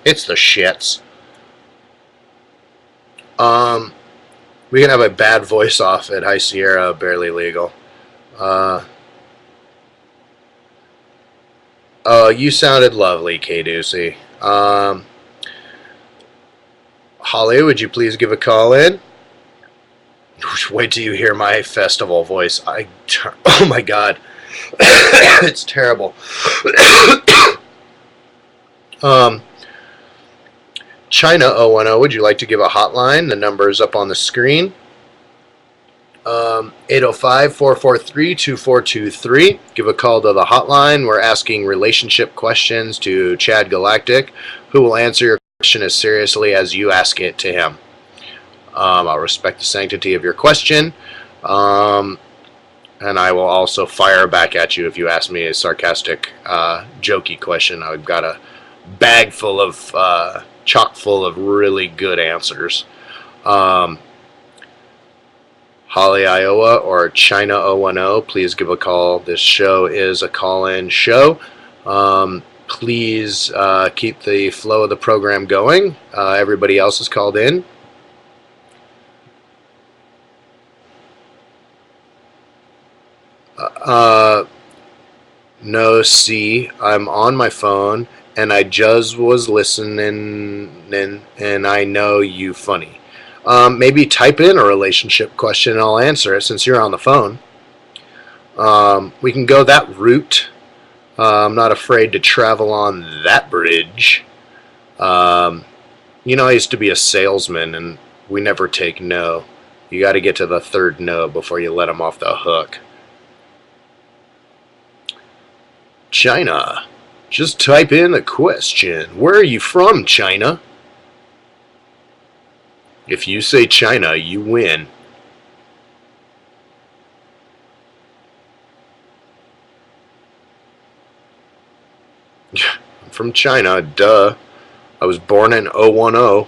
It's the shits. We can have a bad voice off at High Sierra, barely legal. Oh, you sounded lovely, K Ducey. Holly, would you please give a call in? Wait till you hear my festival voice. Oh my god. It's terrible. China 010, would you like to give a hotline? The number is up on the screen. 805-443-2423. Give a call to the hotline. We're asking relationship questions to Chad Galactic, who will answer your question as seriously as you ask it to him. I'll respect the sanctity of your question, and I will also fire back at you if you ask me a sarcastic, jokey question. I've got a bag full of, chock full of really good answers. Holly, Iowa, or China 010, please give a call. This show is a call-in show. Please keep the flow of the program going. Everybody else is called in. No, see, I'm on my phone, and I just was listening, and I know you funny. Maybe type in a relationship question and I'll answer it since you're on the phone. We can go that route. I'm not afraid to travel on that bridge. I used to be a salesman, and we never take no. You got to get to the third no before you let them off the hook. China. Just type in a question. Where are you from, China? If you say China, you win. I'm from China, duh. I was born in 010. I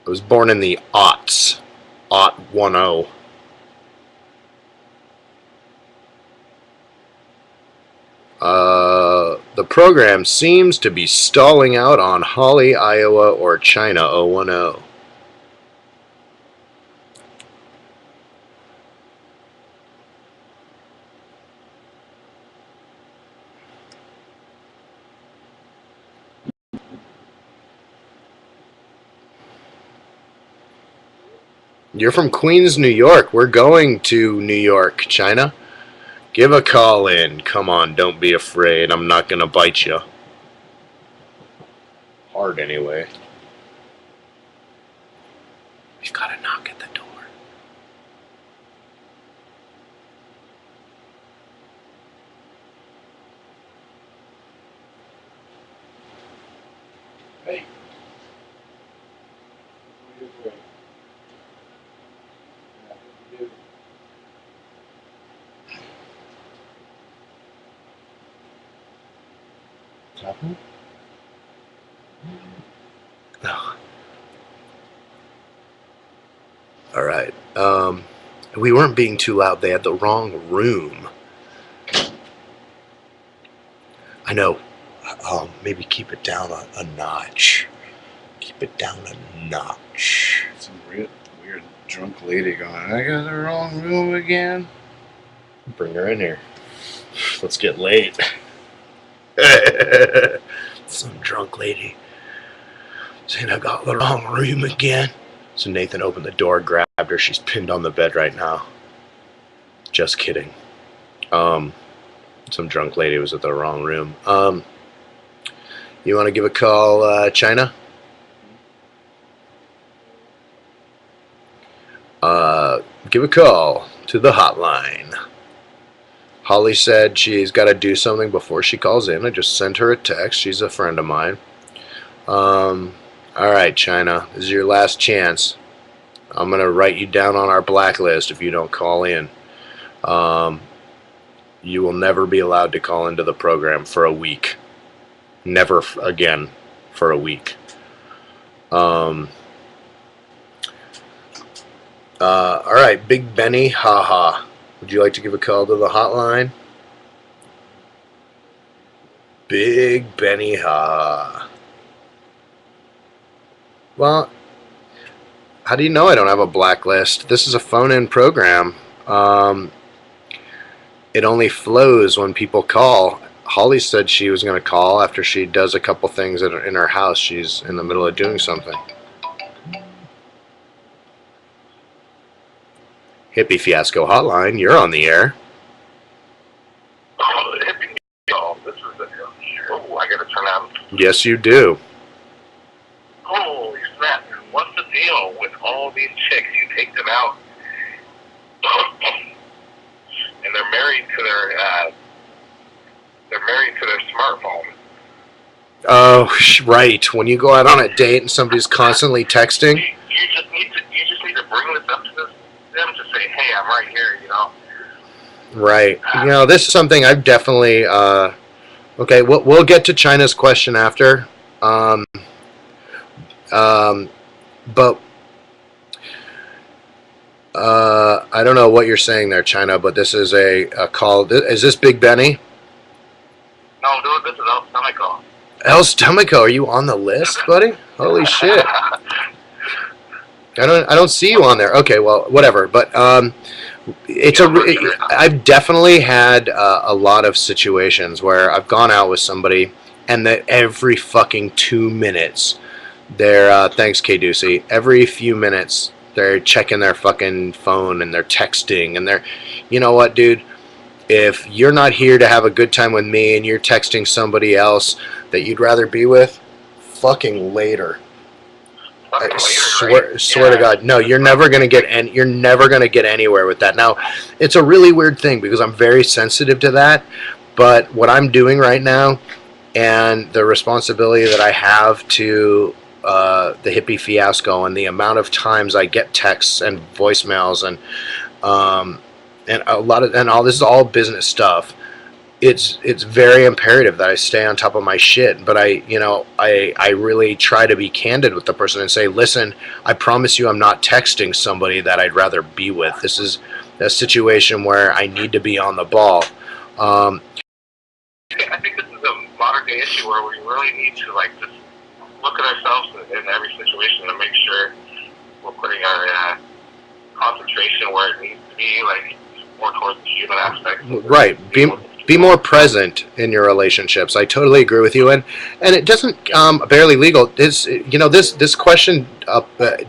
was born in the aughts. Aught 10. The program seems to be stalling out on Holly, Iowa, or China 010. You're from Queens, New York. We're going to New York, China. Give a call in. Come on, don't be afraid. I'm not gonna bite you. Hard anyway. We've got a knock at the door. Hey. No. All right. We weren't being too loud. They had the wrong room. I know. Maybe keep it down a notch. Keep it down a notch. Some weird drunk lady going, I got the wrong room again. Bring her in here. Let's get late. Some drunk lady saying I got the wrong room again. So Nathan opened the door, grabbed her. She's pinned on the bed right now. Just kidding. Some drunk lady was at the wrong room. You want to give a call, China? Give a call to the hotline. Holly said she's got to do something before she calls in. I just sent her a text. She's a friend of mine. All right, China, this is your last chance. I'm going to write you down on our blacklist if you don't call in. You will never be allowed to call into the program for a week. Never again for a week. All right, Big Benny, haha. Would you like to give a call to the hotline? Big Benny, haha. Well, how do you know I don't have a blacklist? This is a phone-in program. It only flows when people call. Holly said she was going to call after she does a couple things in her house. She's in the middle of doing something. Hippie Fiasco Hotline, you're on the air. Oh, hippie, y'all. This is the. Oh, I gotta turn on. Yes, you do. Holy snap! What's the deal with all these chicks? You take them out, and they're married to their smartphone. Oh, right. When you go out on a date and somebody's constantly texting. You just need to bring this up to them to say, hey, I'm right here, you know. Right. You know, this is something I've definitely. Okay, we'll get to China's question after. But I don't know what you're saying there, China. But this is a call. Is this Big Benny? No, dude, this is El Stomaco. El Stomaco, are you on the list, buddy? Holy shit! I don't see you on there. Okay, well, whatever. But I've definitely had a lot of situations where I've gone out with somebody, and that every fucking 2 minutes, they're thanks, K Ducey. Every few minutes, they're checking their fucking phone and they're texting and they're, you know what, dude? If you're not here to have a good time with me and you're texting somebody else that you'd rather be with, fucking later. I swear to God, no, you're never gonna get anywhere with that. Now, it's a really weird thing because I'm very sensitive to that. But what I'm doing right now, and the responsibility that I have to the hippie fiasco, and the amount of times I get texts and voicemails, and all this is all business stuff. It's very imperative that I stay on top of my shit, but I really try to be candid with the person and say, listen, I promise you I'm not texting somebody that I'd rather be with. This is a situation where I need to be on the ball. I think this is a modern day issue where we really need to just look at ourselves in every situation and make sure we're putting our concentration where it needs to be, more towards the human aspect. Right. Be more present in your relationships. I totally agree with you, and it doesn't barely legal. This question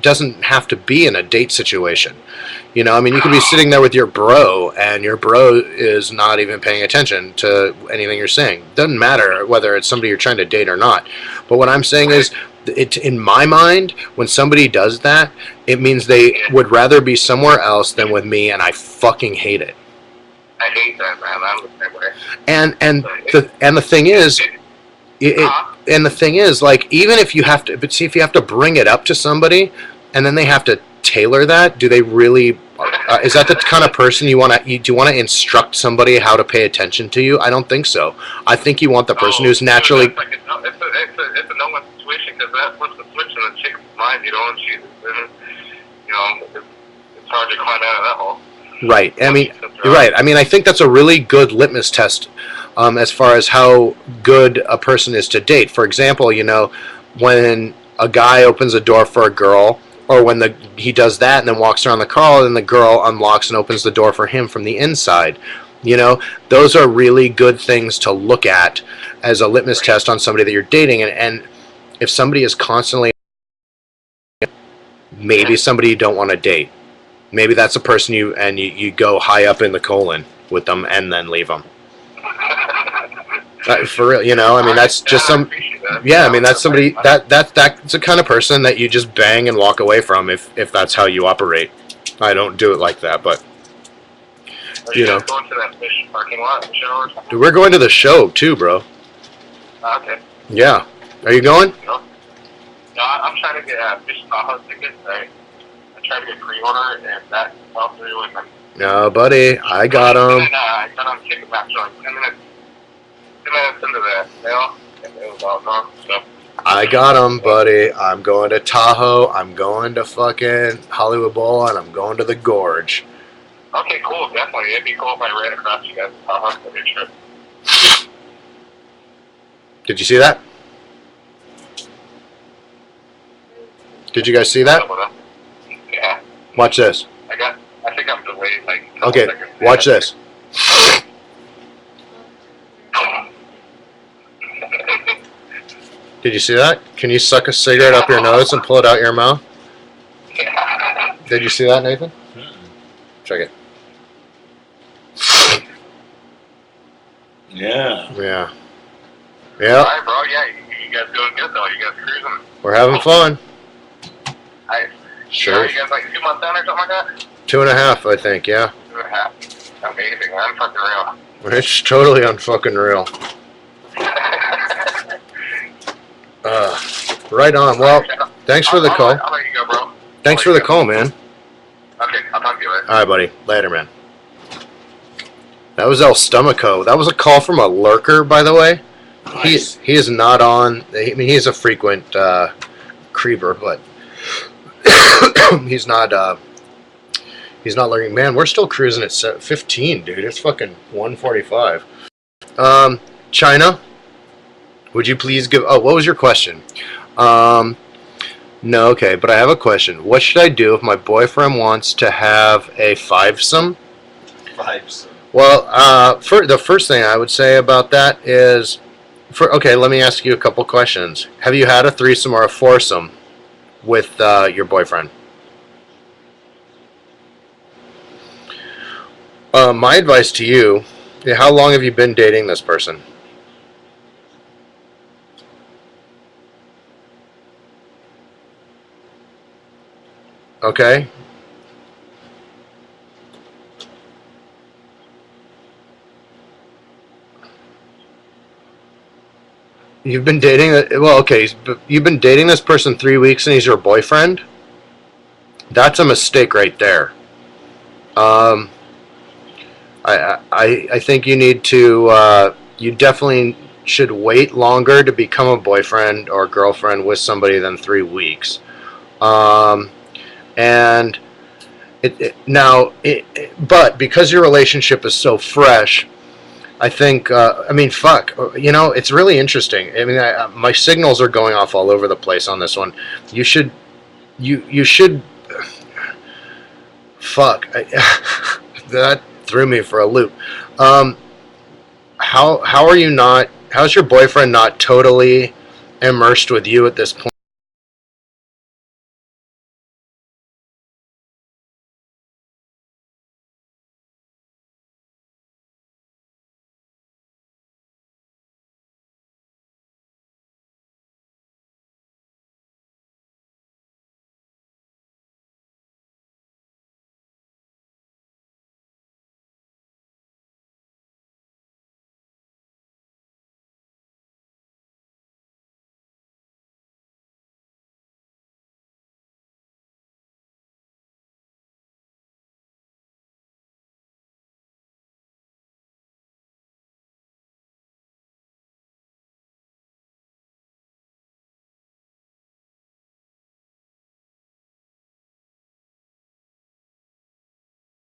doesn't have to be in a date situation. You could be sitting there with your bro, and your bro is not even paying attention to anything you're saying. Doesn't matter whether it's somebody you're trying to date or not. But what I'm saying is, in my mind, when somebody does that, it means they would rather be somewhere else than with me, and I fucking hate it. I hate that, man. I'm the same way. And the thing is, And the thing is, like, even if you have to, but see, if you have to bring it up to somebody, and then they have to tailor that, do they really? Is that the kind of person you want to? Do you want to instruct somebody how to pay attention to you? I don't think so. I think you want the person who's naturally. It's a no-win situation because that flips the switch in the chick's mind, and she's, it's hard to climb out of that hole. Right. I mean, you're right. I mean, I think that's a really good litmus test as far as how good a person is to date. For example, when a guy opens a door for a girl, or when he does that and then walks around the car, and the girl unlocks and opens the door for him from the inside. Those are really good things to look at as a litmus test on somebody that you're dating. And if somebody is constantly, maybe somebody you don't want to date. Maybe that's a person you go high up in the colon with them and then leave them. For real, I mean, that's just some. Yeah, I mean, that's somebody that's the kind of person that you just bang and walk away from if that's how you operate. I don't do it like that, but Are you guys going to that fish parking lot show or something? we're going to the show too, bro. Okay. Yeah, are you going? No, I'm trying to get Fish Tahoe tickets. I tried to get pre-order and that fell through. And No, buddy, I got them. I got on Ticketmaster like 10 minutes into the mail, and it was all gone. So. I got them, buddy. I'm going to Tahoe. I'm going to fucking Hollywood Bowl, and I'm going to the Gorge. Okay, cool. Definitely, it'd be cool if I ran across you guys in Tahoe for your trip. Did you see that? Did you guys see that? Yeah. Watch this. I think I'm delayed like. Okay, seconds. watch this. Did you see that? Can you suck a cigarette up your nose and pull it out your mouth? Yeah. Did you see that, Nathan? Check it. Yeah. Yeah. All Yeah, right, bro. Yeah, you guys doing good though. You guys cruising. we're having fun. Nice. Sure. You guys like 2 months down or something like that? 2.5, I think, yeah. 2.5. Amazing. I'm fucking real. It's totally unfucking real. Right on. Well, thanks for the call. I'll let you go, bro. Thanks for the call, man. Okay, I'll talk to you later. All right, buddy. Later, man. That was El Stomaco. That was a call from a lurker, by the way. Nice. He is not on. I mean, he's a frequent creeper, but he's not lurking. Man, we're still cruising at 15, dude. It's fucking 1:45. China, would you please give? Oh, what was your question? No, okay, but I have a question. What should I do if my boyfriend wants to have a fivesome? Vibes. Well, for the first thing I would say about that is, okay, let me ask you a couple questions. Have you had a threesome or a foursome with your boyfriend? My advice to you, how long have you been dating this person? Okay. You've been dating, well, okay, you've been dating this person 3 weeks and he's your boyfriend? That's a mistake right there. I think you need to, you definitely should wait longer to become a boyfriend or girlfriend with somebody than 3 weeks. And but because your relationship is so fresh, I think, fuck, it's really interesting. I mean, my signals are going off all over the place on this one. You should, fuck, that threw me for a loop. How are you not, how's your boyfriend not totally immersed with you at this point?